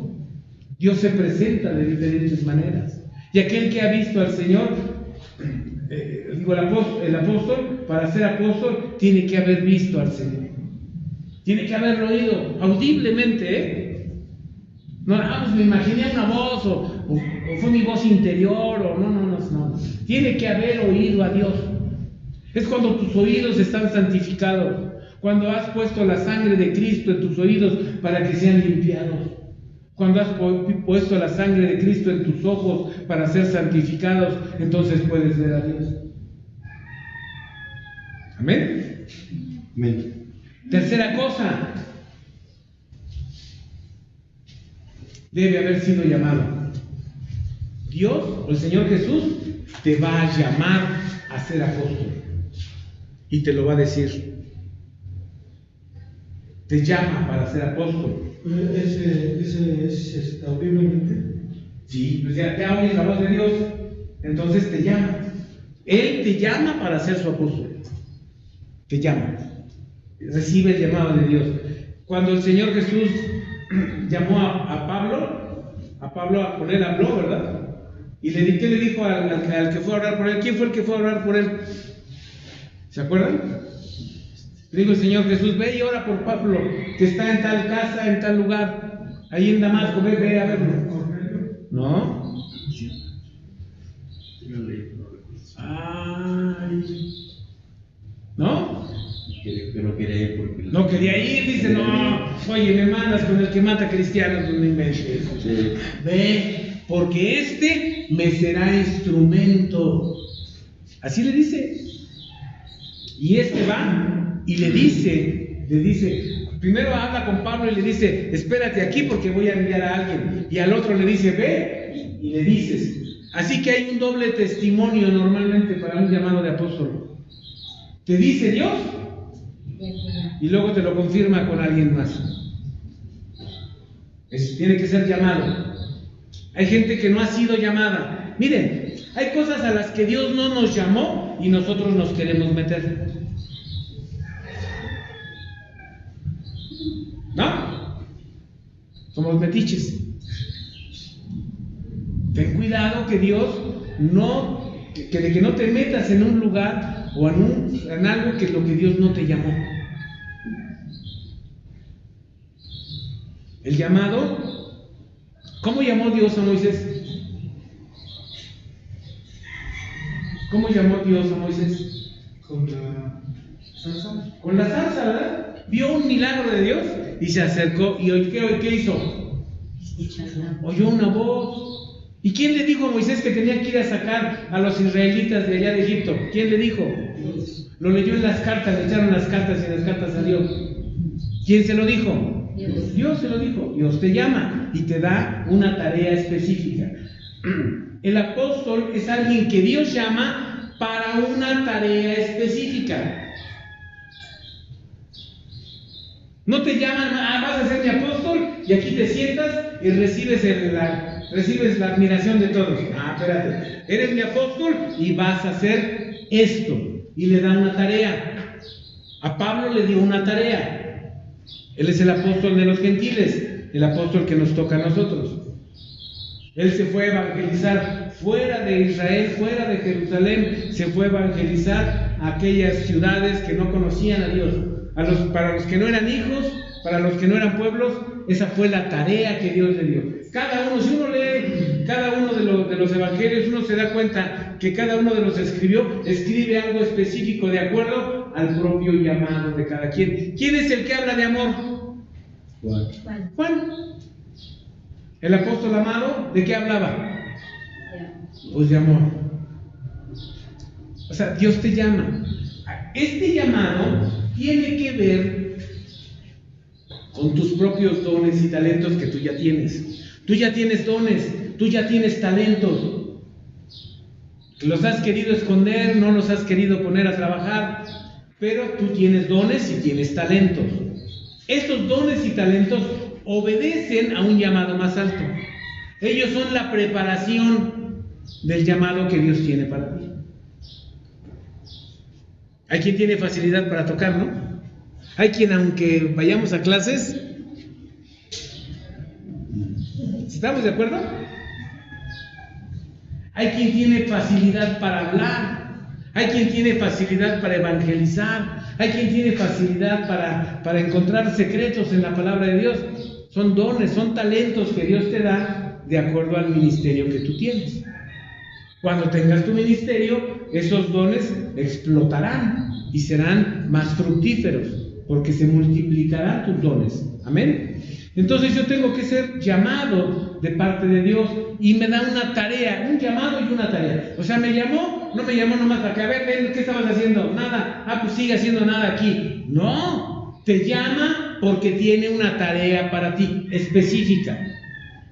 Dios se presenta de diferentes maneras. Y aquel que ha visto al Señor el apóstol, para ser apóstol, tiene que haber visto al Señor. Tiene que haberlo oído audiblemente, No, pues me imaginé una voz, o fue mi voz interior, o no. Tiene que haber oído a Dios. Es cuando tus oídos están santificados, cuando has puesto la sangre de Cristo en tus oídos para que sean limpiados, cuando has puesto la sangre de Cristo en tus ojos para ser santificados, entonces puedes ver a Dios. Amén. Amén. Tercera cosa, debe haber sido llamado. Dios o el Señor Jesús te va a llamar a ser apóstol y te lo va a decir. Te llama para ser apóstol. ¿Ese es audiblemente? Sí, pues ya te oyes la voz de Dios, entonces te llama. Él te llama para ser su apóstol. Te llama. Recibe el llamado de Dios. Cuando el Señor Jesús llamó a Pablo, con él habló, ¿verdad? Y ¿qué le dijo al que fue a orar por él? ¿Quién fue el que fue a orar por él? ¿Se acuerdan? Le dijo el Señor Jesús: ve y ora por Pablo, que está en tal casa, en tal lugar, ahí en Damasco, ve a verlo. ¿No? Ay. ¿No? No quería ir porque... No quería ir, dice, no, oye, me mandas con el que mata cristianos, no me inventes. Sí. Ve, porque este me será instrumento. Así le dice. Y este va y le dice, primero habla con Pablo y le dice: espérate aquí porque voy a enviar a alguien. Y al otro le dice: ve, y le dices. Así que hay un doble testimonio normalmente para un llamado de apóstol. Te dice Dios y luego te lo confirma con alguien más. Tiene que ser llamado. Hay gente que no ha sido llamada. Miren, hay cosas a las que Dios no nos llamó y nosotros nos queremos meter. ¿No? Somos metiches. Ten cuidado que Dios que no te metas en un lugar o en algo que es lo que Dios no te llamó. El llamado, ¿cómo llamó Dios a Moisés? ¿Cómo llamó Dios a Moisés? Con la salsa. Con la salsa, ¿verdad? Vio un milagro de Dios y se acercó. ¿Y qué hizo? Oyó una voz. ¿Y quién le dijo a Moisés que tenía que ir a sacar a los israelitas de allá de Egipto? ¿Quién le dijo? Dios. Lo leyó en las cartas, le echaron las cartas y en las cartas salió. ¿Quién se lo dijo? Dios se lo dijo. Dios te llama y te da una tarea específica. El apóstol es alguien que Dios llama para una tarea específica. No te llaman: vas a ser mi apóstol, y aquí te sientas y recibes la admiración de todos. Espérate, eres mi apóstol y vas a hacer esto. Y le da una tarea. A Pablo le dio una tarea. Él es el apóstol de los gentiles, el apóstol que nos toca a nosotros. Él se fue a evangelizar fuera de Israel, fuera de Jerusalén, se fue a evangelizar a aquellas ciudades que no conocían a Dios. Para los que no eran hijos, para los que no eran pueblos, esa fue la tarea que Dios le dio. Si uno lee cada uno de los evangelios, uno se da cuenta que cada uno de los escribe algo específico de acuerdo al propio llamado de cada quien. ¿Quién es el que habla de amor? Juan. El apóstol amado, ¿de qué hablaba? Pues de amor. O sea, Dios te llama. Este llamado tiene que ver con tus propios dones y talentos que tú ya tienes. Tú ya tienes dones, tú ya tienes talentos. Los has querido esconder, no los has querido poner a trabajar, pero tú tienes dones y tienes talentos. Estos dones y talentos obedecen a un llamado más alto. Ellos son la preparación del llamado que Dios tiene para ti. Hay quien tiene facilidad para tocar, ¿no? Hay quien, aunque vayamos a clases, ¿estamos de acuerdo? Hay quien tiene facilidad para hablar. Hay quien tiene facilidad para evangelizar, hay quien tiene facilidad para encontrar secretos en la palabra de Dios. Son dones, son talentos que Dios te da de acuerdo al ministerio que tú tienes. Cuando tengas tu ministerio, esos dones explotarán y serán más fructíferos, porque se multiplicarán tus dones. Amén. Entonces yo tengo que ser llamado de parte de Dios y me da una tarea, un llamado y una tarea. O sea, me llamó, no me llamó nomás para que, a ver, ven, ¿qué estabas haciendo? Nada. Ah, pues sigue haciendo nada aquí. No, te llama porque tiene una tarea para ti, específica.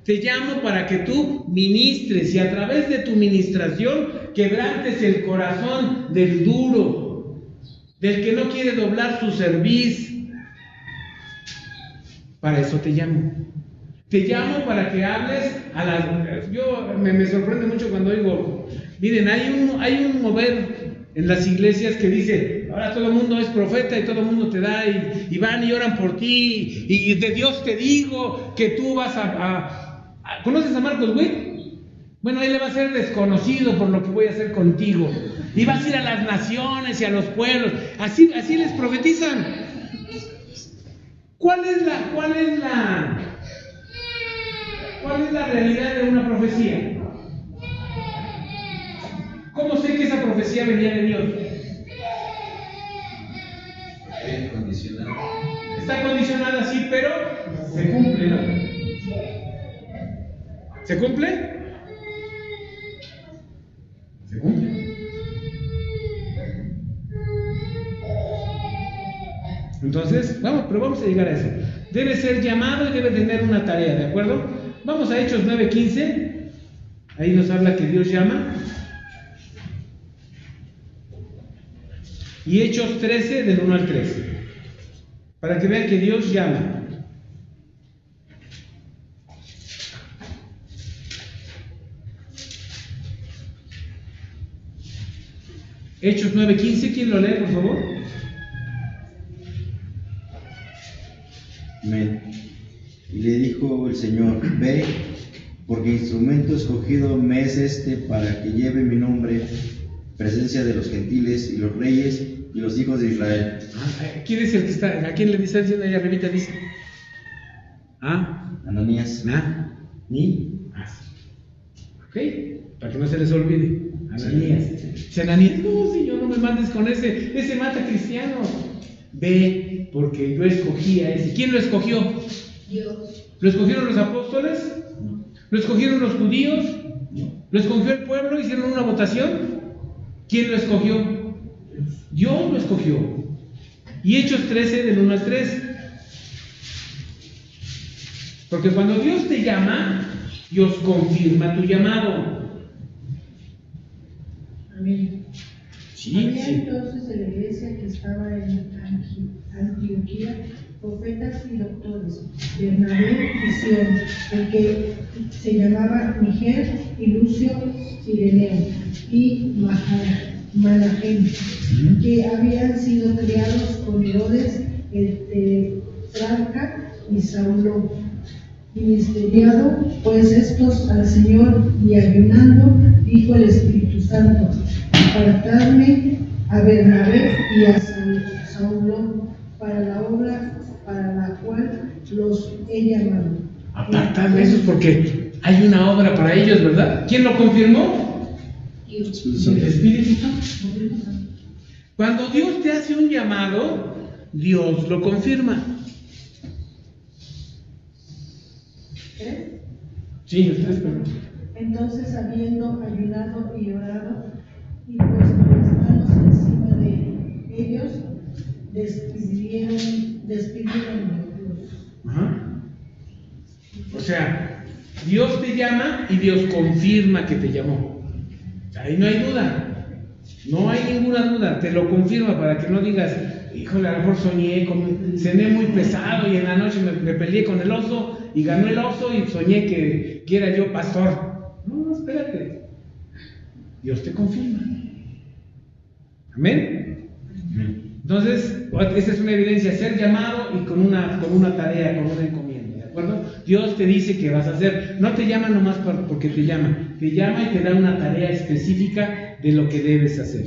Te llamo para que tú ministres y a través de tu ministración quebrantes el corazón del duro, del que no quiere doblar su cerviz. Para eso te llamo. Te llamo para que hables a las... Yo me sorprende mucho cuando oigo, miren, hay un mover en las iglesias que dice, ahora todo el mundo es profeta y todo el mundo te da y van y oran por ti y de Dios te digo que tú vas ¿conoces a Marcos Witt? Bueno, él le va a ser desconocido por lo que voy a hacer contigo y vas a ir a las naciones y a los pueblos, así les profetizan. ¿Cuál es la realidad de una profecía? ¿Cómo sé que esa profecía venía de Dios? Está condicionada, sí, pero se cumple, ¿no? ¿Se cumple? Se cumple. Entonces, vamos a llegar a eso. Debe ser llamado y debe tener una tarea, ¿de acuerdo? Vamos a Hechos 9:15. Ahí nos habla que Dios llama. Y Hechos 13, del 1 al 13. Para que vean que Dios llama. Hechos 9:15, ¿quién lo lee, por favor? Amén. Y le dijo el Señor: ve, porque instrumento escogido me es este para que lleve mi nombre, presencia de los gentiles y los reyes y los hijos de Israel. ¿Quién es el que está? ¿A quién le está diciendo ahí arribita? Dice. Ananías. Ok, para que no se les olvide. Ananías. Dice Ananías, no, Señor, no me mandes con ese mata cristianos. Ve, porque yo escogí a ese. ¿Quién lo escogió? Dios. ¿Lo escogieron los apóstoles? No. ¿Lo escogieron los judíos? No. ¿Lo escogió el pueblo? ¿Hicieron una votación? ¿Quién lo escogió? Dios lo escogió. Y Hechos 13, del 1 al 3. Porque cuando Dios te llama, Dios confirma tu llamado. Amén. Sí, Había sí. entonces en la iglesia que estaba en Antioquía profetas y doctores, Bernabé y Sión, el que se llamaba Niger y Lucio Cireneo y Manahem, que habían sido criados con Herodes el tetrarca y Saulo, ministeriado pues estos al Señor y ayunando, dijo el Espíritu Santo: apartadme a Bernabé y a Saulo para la obra para la cual los he llamado. Apartadme, eso es porque hay una obra para ellos, ¿verdad? ¿Quién lo confirmó? Dios. El Espíritu Santo. Cuando Dios te hace un llamado, Dios lo confirma. ¿Tres? Sí, el 3, perdón. Entonces, habiendo ayunado y orado y puesto las manos encima de ellos, despidieron de Dios. Ajá. O sea, Dios te llama y Dios confirma que te llamó. Ahí no hay duda. No hay ninguna duda. Te lo confirma para que no digas, híjole, a lo mejor cené muy pesado y en la noche me peleé con el oso y ganó el oso y soñé que era yo pastor. No, espérate. Dios te confirma. Amén. Entonces, esa es una evidencia, ser llamado y con una tarea, con una encomienda, ¿de acuerdo? Dios te dice que vas a hacer, no te llama nomás porque te llama y te da una tarea específica de lo que debes hacer.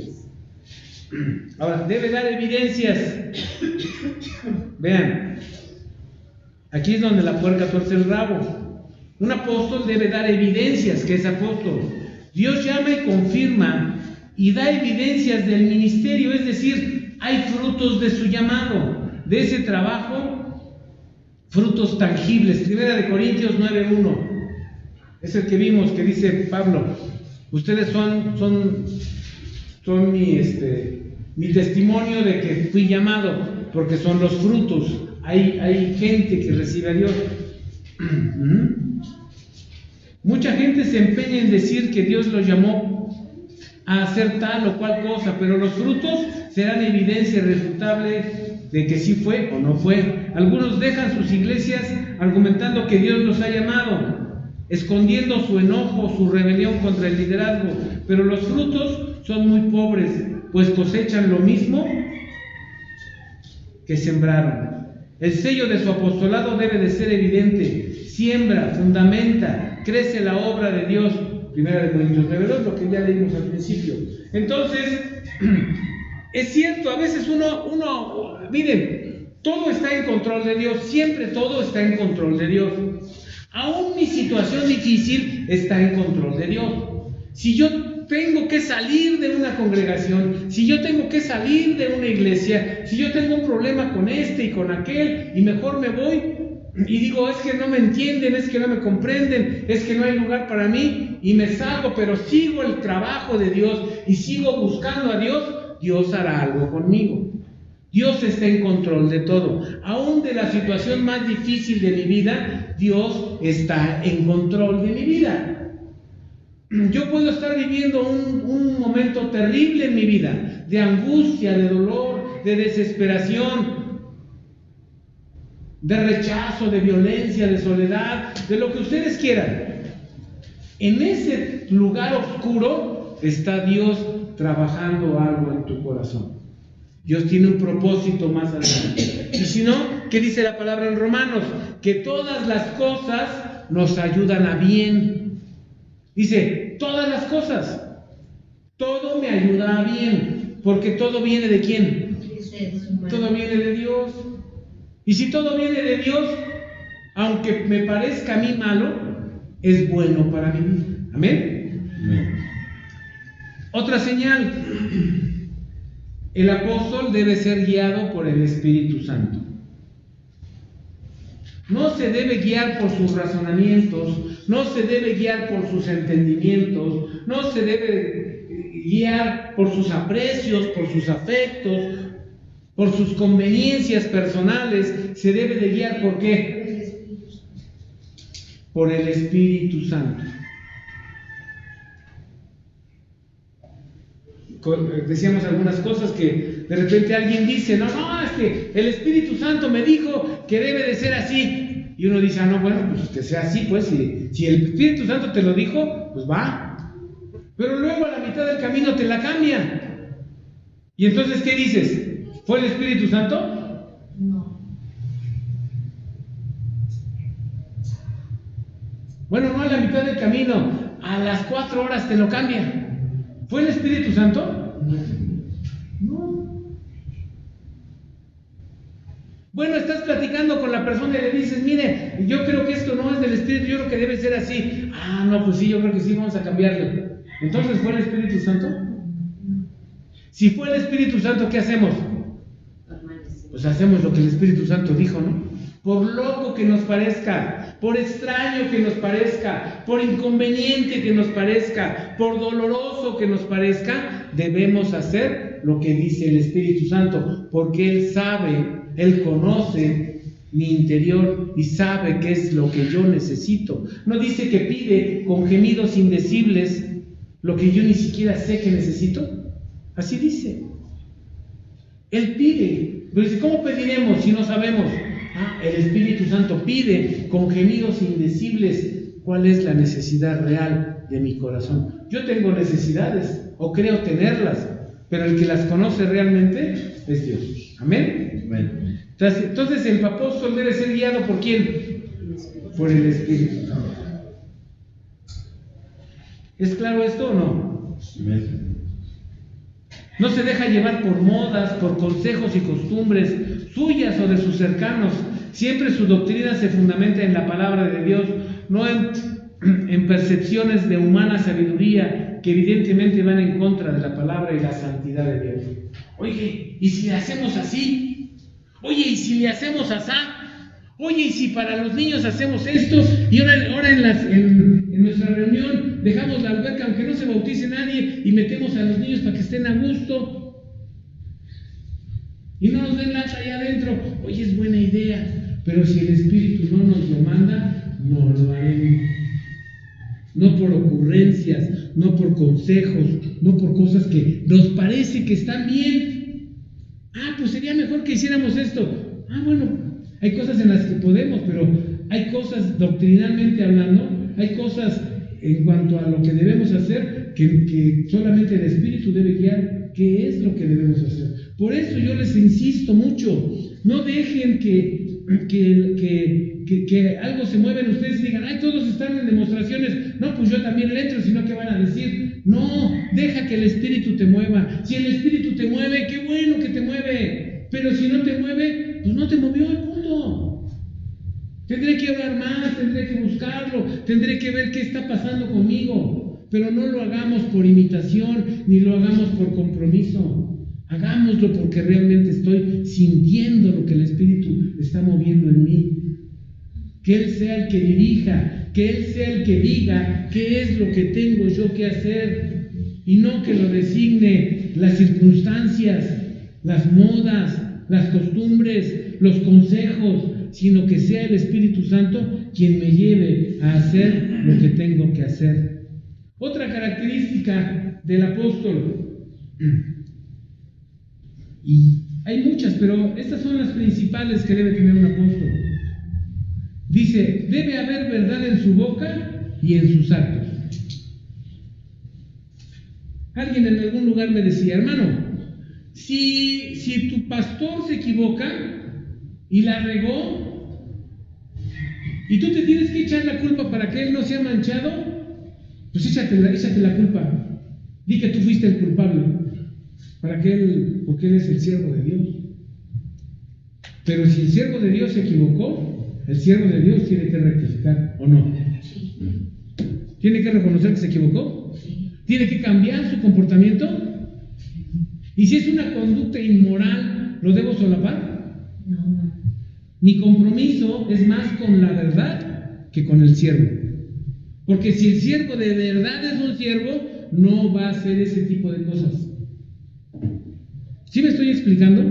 Ahora, debe dar evidencias. Vean, aquí es donde la puerca torce el rabo. Un apóstol debe dar evidencias que es apóstol. Dios llama y confirma y da evidencias del ministerio, es decir, hay frutos de su llamado, de ese trabajo, frutos tangibles. Primera de Corintios 9:1 es el que vimos, que dice Pablo: ustedes son mi testimonio de que fui llamado, porque son los frutos. Hay gente que recibe a Dios. Mucha gente se empeña en decir que Dios los llamó a hacer tal o cual cosa, pero los frutos serán evidencia irrefutable de que sí fue o no fue. Algunos dejan sus iglesias argumentando que Dios los ha llamado, escondiendo su enojo, su rebelión contra el liderazgo, pero los frutos son muy pobres, pues cosechan lo mismo que sembraron. El sello de su apostolado debe de ser evidente. Siembra, fundamenta, crece la obra de Dios. Primera de Corintios 9:2, lo que ya leímos al principio. Entonces, es cierto, a veces uno, miren, todo está en control de Dios, siempre todo está en control de Dios. Aún mi situación difícil está en control de Dios. Si yo tengo que salir de una congregación, si yo tengo que salir de una iglesia, si yo tengo un problema con este y con aquel, y mejor me voy, y digo, es que no me entienden, es que no me comprenden, es que no hay lugar para mí, y me salgo, pero sigo el trabajo de Dios, y sigo buscando a Dios, Dios hará algo conmigo. Dios está en control de todo. Aún de la situación más difícil de mi vida, Dios está en control de mi vida. Yo puedo estar viviendo un momento terrible en mi vida, de angustia, de dolor, de desesperación, de rechazo, de violencia, de soledad, de lo que ustedes quieran. En ese lugar oscuro está Dios trabajando algo en tu corazón. Dios tiene un propósito más adelante. Y si no, ¿qué dice la palabra en Romanos? Que todas las cosas nos ayudan a bien. Dice, todas las cosas, todo me ayuda a bien, porque todo viene ¿de quién? Todo viene de Dios. Y si todo viene de Dios, aunque me parezca a mí malo, es bueno para mi vida. ¿Amén? Amén. Otra señal: el apóstol debe ser guiado por el Espíritu Santo. No se debe guiar por sus razonamientos, no se debe guiar por sus entendimientos, no se debe guiar por sus aprecios, por sus afectos, por sus conveniencias personales. Se debe de guiar ¿por qué? Por el Espíritu Santo. Decíamos algunas cosas que de repente alguien dice, no, es que el Espíritu Santo me dijo que debe de ser así. Y uno dice, no, bueno, pues que sea así, pues si el Espíritu Santo te lo dijo, pues va. Pero luego a la mitad del camino te la cambia. Y entonces, ¿qué dices? ¿Fue el Espíritu Santo? No. Bueno, no a la mitad del camino, a las 4 horas te lo cambia. ¿Fue el Espíritu Santo? No. Bueno, estás platicando con la persona y le dices, mire, yo creo que esto no es del Espíritu, yo creo que debe ser así. Ah, no, pues sí, yo creo que sí, vamos a cambiarle. Entonces, ¿fue el Espíritu Santo? Si fue el Espíritu Santo, ¿qué hacemos? Pues hacemos lo que el Espíritu Santo dijo, ¿no? Por loco que nos parezca, por extraño que nos parezca, por inconveniente que nos parezca, por doloroso que nos parezca, debemos hacer lo que dice el Espíritu Santo, porque Él sabe, Él conoce mi interior y sabe qué es lo que yo necesito. No dice que pide con gemidos indecibles lo que yo ni siquiera sé que necesito. Así dice. Él pide. Pero dice, ¿cómo pediremos si no sabemos? El Espíritu Santo pide con gemidos indecibles cuál es la necesidad real de mi corazón. Yo tengo necesidades, o creo tenerlas, pero el que las conoce realmente es Dios. ¿Amén? Amén. Entonces el apóstol debe ser guiado ¿por quién? Por el Espíritu Santo. ¿Es claro esto o no? Amén. No se deja llevar por modas, por consejos y costumbres suyas o de sus cercanos. Siempre su doctrina se fundamenta en la palabra de Dios, no en percepciones de humana sabiduría que evidentemente van en contra de la palabra y la santidad de Dios. Oye, ¿y si le hacemos así? Oye, ¿y si le hacemos asá? Oye, ¿y si para los niños hacemos esto? Y ahora en nuestra reunión dejamos la alberca aunque no se bautice nadie y metemos a los niños para que estén a gusto y no nos den lata allá adentro. Oye, es buena idea, pero si el Espíritu no nos lo manda, no lo haremos. No por ocurrencias, no por consejos, no por cosas que nos parece que están bien. Pues sería mejor que hiciéramos esto. Bueno, hay cosas en las que podemos, pero hay cosas doctrinalmente hablando, hay cosas en cuanto a lo que debemos hacer que solamente el Espíritu debe guiar. ¿Qué es lo que debemos hacer? Por eso yo les insisto mucho, no dejen que algo se mueva en ustedes y digan, todos están en demostraciones, no, pues yo también le entro, sino que van a decir, no, deja que el Espíritu te mueva. Si el Espíritu te mueve, qué bueno que te mueve, pero si no te mueve, pues no te movió al punto. Tendré que orar más, tendré que buscarlo, tendré que ver qué está pasando conmigo, pero no lo hagamos por imitación, ni lo hagamos por compromiso. Hagámoslo porque realmente estoy sintiendo lo que el Espíritu está moviendo en mí. Que Él sea el que dirija, que Él sea el que diga qué es lo que tengo yo que hacer, y no que lo designe las circunstancias, las modas, las costumbres, los consejos, sino que sea el Espíritu Santo quien me lleve a hacer lo que tengo que hacer. Otra característica del apóstol, y hay muchas, pero estas son las principales que debe tener un apóstol. Dice, debe haber verdad en su boca y en sus actos. Alguien en algún lugar me decía, hermano, si tu pastor se equivoca y la regó, y tú te tienes que echar la culpa para que él no sea manchado, pues échate la culpa. Di que tú fuiste el culpable, porque él es el siervo de Dios. Pero si el siervo de Dios se equivocó, el siervo de Dios tiene que rectificar, ¿o no? ¿Tiene que reconocer que se equivocó? ¿Tiene que cambiar su comportamiento? ¿Y si es una conducta inmoral, lo debo solapar? No. Mi compromiso es más con la verdad que con el siervo. Porque si el siervo de verdad es un siervo, no va a hacer ese tipo de cosas. ¿Sí me estoy explicando?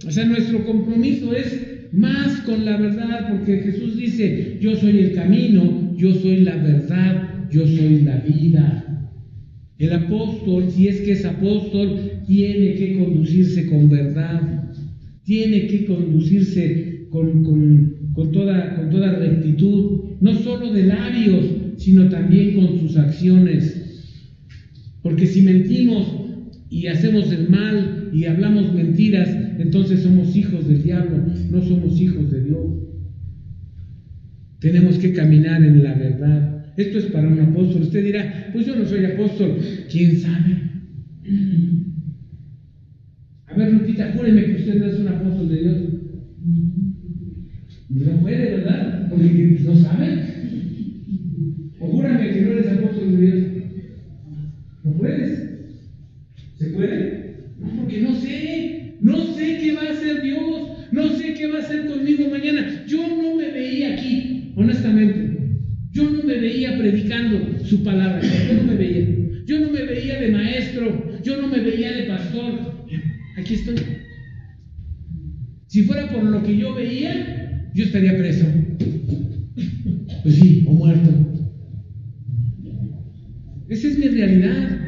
O sea, nuestro compromiso es más con la verdad, porque Jesús dice, yo soy el camino, yo soy la verdad, yo soy la vida. El apóstol, si es que es apóstol, tiene que conducirse con verdad, tiene que conducirse con toda rectitud, no solo de labios, sino también con sus acciones. Porque si mentimos y hacemos el mal y hablamos mentiras, entonces somos hijos del diablo, no somos hijos de Dios. Tenemos que caminar en la verdad. Esto es para un apóstol. Usted dirá, pues yo no soy apóstol. ¿Quién sabe? A ver, Lupita, júreme que usted no es un apóstol de Dios. No puede, ¿verdad? Porque no sabe. O júrame que no eres apóstol de Dios. No puedes. ¿Se puede? No, porque no sé qué va a hacer Dios, no sé qué va a hacer conmigo mañana. Yo no me veía aquí, honestamente. Yo no me veía predicando su palabra. Yo no me veía de maestro, yo no me veía de pastor. Aquí estoy. Si fuera por lo que yo veía, yo estaría preso. Pues sí, o muerto. Esa es mi realidad.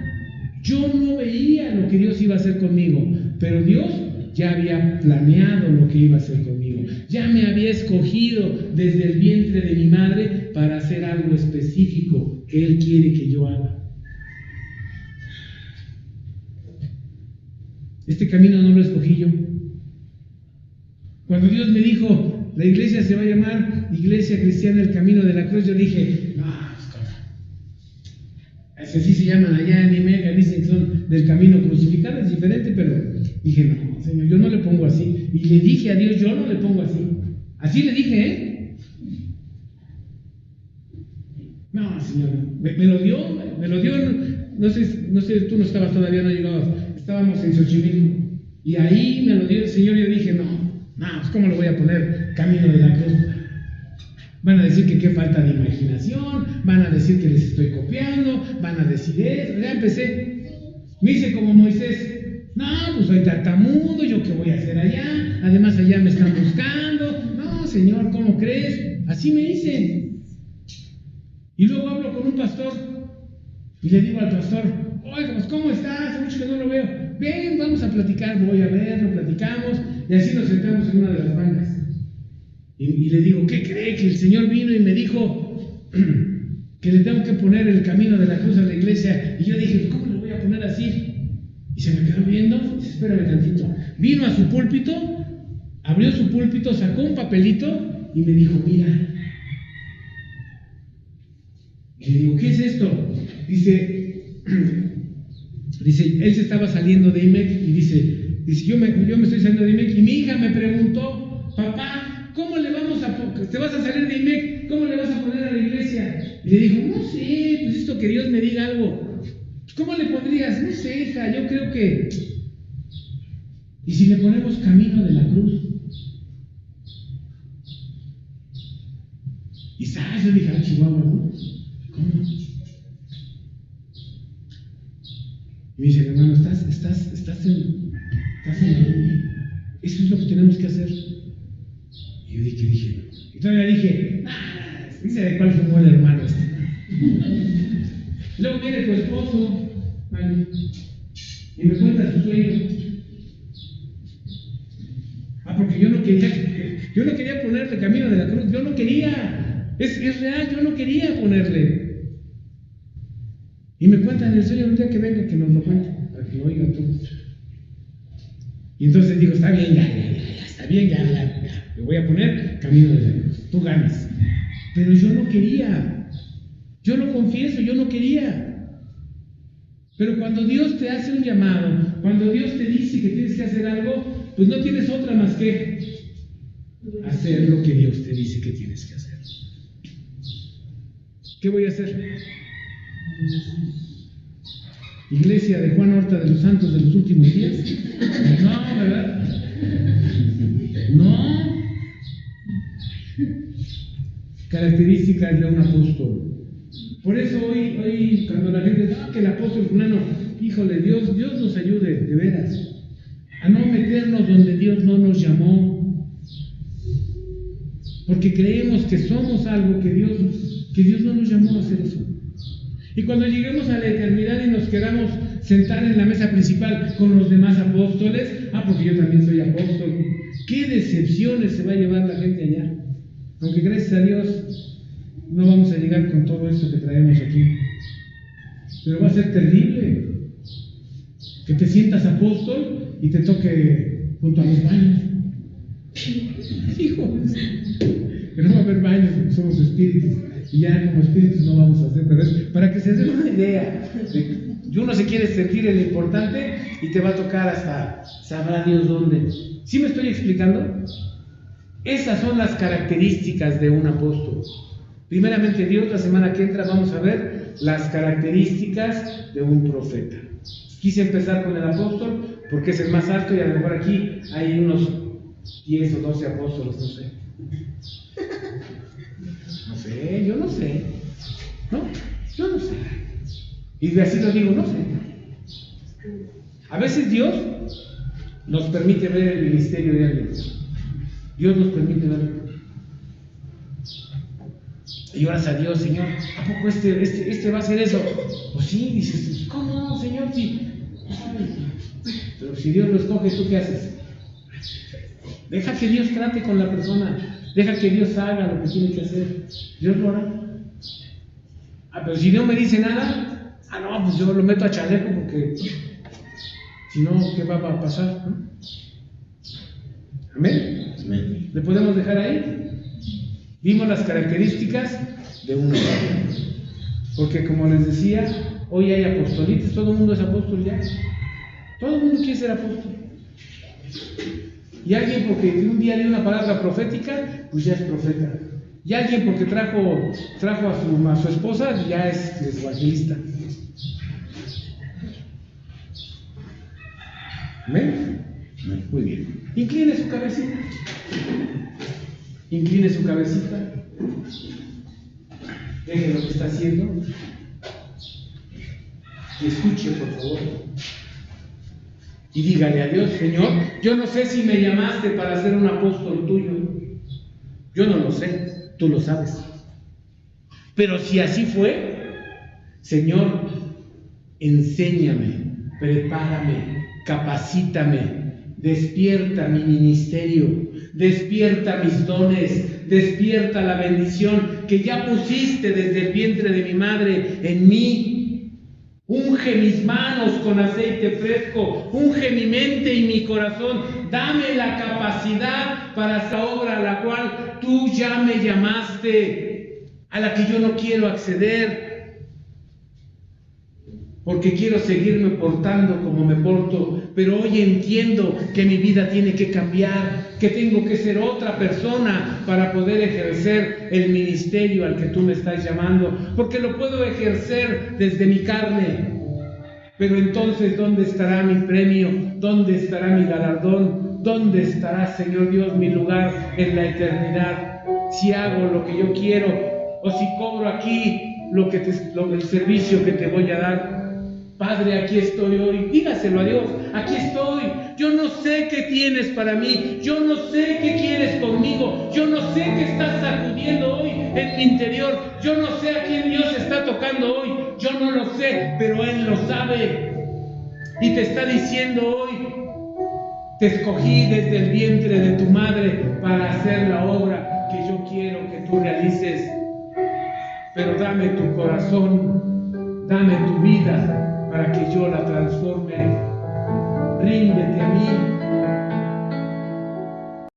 Yo no veía lo que Dios iba a hacer conmigo, pero Dios ya había planeado lo que iba a hacer conmigo. Ya me había escogido desde el vientre de mi madre para hacer algo específico que Él quiere que yo haga. Este camino no lo escogí yo. Cuando Dios me dijo, la iglesia se va a llamar Iglesia Cristiana El Camino de la Cruz, yo dije, no, así se llaman allá en Imega, dicen que son del camino crucificado, es diferente, pero dije, no, Señor, yo no le pongo así. Y le dije a Dios, yo no le pongo así. Así le dije, ¿eh? No, Señor, me lo dio, no sé, tú no estabas todavía, no llegabas, estábamos en Xochimilco, y ahí me lo dio el Señor, y yo dije, no, pues ¿cómo lo voy a poner camino de la cruz? Van a decir que qué falta de imaginación, van a decir que les estoy copiando, van a decir eso. Ya empecé. Me hice como Moisés. No, pues soy tartamudo, ¿yo qué voy a hacer allá? Además allá me están buscando. No, Señor, ¿cómo crees? Así me hice. Y luego hablo con un pastor y le digo al pastor, oiga, pues ¿cómo estás? Hace mucho que no lo veo. Ven, vamos a platicar, voy a verlo, platicamos, y así nos sentamos en una de las bancas. Y le digo, ¿qué cree? Que el Señor vino y me dijo que le tengo que poner el camino de la cruz a la iglesia. Y yo dije, ¿cómo le voy a poner así? Y se me quedó viendo, y dice, espérame tantito. Vino a su púlpito, abrió su púlpito, sacó un papelito y me dijo, mira. Y le digo, ¿qué es esto? Dice, él se estaba saliendo de IMEC y dice, yo me estoy saliendo de IMEC y mi hija me preguntó, papá, ¿cómo le vamos a te vas a salir de IMEC? ¿Cómo le vas a poner a la iglesia? Y le dijo, no sé, pues esto que Dios me diga algo. ¿Cómo le pondrías? No sé, hija, yo creo que. ¿Y si le ponemos camino de la cruz? Y sabes, yo dije, Chihuahua, ¿no? ¿Cómo? Y me dice, hermano, estás en la línea. Eso es lo que tenemos que hacer. Y yo dije, y todavía dije, dice de cuál fumó el hermano este. Luego viene tu esposo, ¿vale? Y me cuenta su sueño. Porque yo no quería ponerle camino de la cruz, yo no quería, es real, yo no quería ponerle. Y me cuentan el sueño un día que venga, que nos lo cuente, para que lo oigan todos. Y entonces digo, está bien, ya, le voy a poner camino de la cruz, tú ganas. Pero yo no quería, yo lo confieso, yo no quería. Pero cuando Dios te hace un llamado, cuando Dios te dice que tienes que hacer algo, pues no tienes otra más que hacer lo que Dios te dice que tienes que hacer. ¿Qué voy a hacer? Iglesia de Juan Horta de los Santos de los Últimos Días. No, ¿verdad? No. Características de un apóstol. Por eso hoy cuando la gente dice, que el apóstol fulano, híjole, Dios nos ayude, de veras, a no meternos donde Dios no nos llamó. Porque creemos que somos algo que Dios no nos llamó a hacer eso. Y cuando lleguemos a la eternidad y nos queramos sentar en la mesa principal con los demás apóstoles, porque yo también soy apóstol, qué decepciones se va a llevar la gente allá. Aunque gracias a Dios no vamos a llegar con todo esto que traemos aquí. Pero va a ser terrible que te sientas apóstol y te toque junto a los baños. Hijos, que no va a haber baños porque somos espíritus. Y ya como espíritus no vamos a hacer, pero es para que se den una idea. Y uno se quiere sentir el importante y te va a tocar hasta sabrá Dios dónde. ¿Sí me estoy explicando? Esas son las características de un apóstol. Primeramente Dios, la semana que entra vamos a ver las características de un profeta. Quise empezar con el apóstol porque es el más alto y a lo mejor aquí hay unos 10 o 12 apóstoles, no sé. No sé, yo no sé. ¿No? Yo no sé. Y así lo digo, no sé. A veces Dios nos permite ver el ministerio de alguien. Dios nos permite verlo. Y oras a Dios, Señor, ¿a poco este va a hacer eso? Pues sí, dices, ¿cómo no, Señor? Sí. Pero si Dios lo escoge, ¿tú qué haces? Deja que Dios trate con la persona. Deja que Dios haga lo que tiene que hacer. Dios lo hará. Pero si no me dice nada, no, pues yo lo meto a chaleco porque si no, ¿qué va a pasar? ¿No? ¿Amén? Amén. ¿Le podemos dejar ahí? Vimos las características de un apóstol. Porque como les decía, hoy hay apostolitos, todo el mundo es apóstol ya. Todo el mundo quiere ser apóstol. Y alguien porque un día dio una palabra profética, pues ya es profeta. Y alguien porque trajo a su esposa, ya es evangelista. ¿Amén? Muy bien. Incline su cabecita. Incline su cabecita. Deje lo que está haciendo. Y escuche, por favor. Y dígale a Dios: Señor, yo no sé si me llamaste para ser un apóstol tuyo. Yo no lo sé, tú lo sabes. Pero si así fue, Señor, enséñame, prepárame, capacítame, despierta mi ministerio, despierta mis dones, despierta la bendición que ya pusiste desde el vientre de mi madre en mí. Unge mis manos con aceite fresco, unge mi mente y mi corazón, dame la capacidad para esa obra a la cual tú ya me llamaste, a la que yo no quiero acceder, porque quiero seguirme portando como me porto, pero hoy entiendo que mi vida tiene que cambiar, que tengo que ser otra persona para poder ejercer el ministerio al que tú me estás llamando, porque lo puedo ejercer desde mi carne, pero entonces ¿dónde estará mi premio? ¿Dónde estará mi galardón? ¿Dónde estará, Señor Dios, mi lugar en la eternidad? Si hago lo que yo quiero o si cobro aquí el servicio que te voy a dar. Padre, aquí estoy hoy, dígaselo a Dios, aquí estoy, yo no sé qué tienes para mí, yo no sé qué quieres conmigo, yo no sé qué estás sacudiendo hoy en mi interior, yo no sé a quién Dios está tocando hoy, yo no lo sé, pero Él lo sabe, y te está diciendo hoy: te escogí desde el vientre de tu madre para hacer la obra que yo quiero que tú realices, pero dame tu corazón, dame tu vida, para que yo la transforme. Ríndete a mí,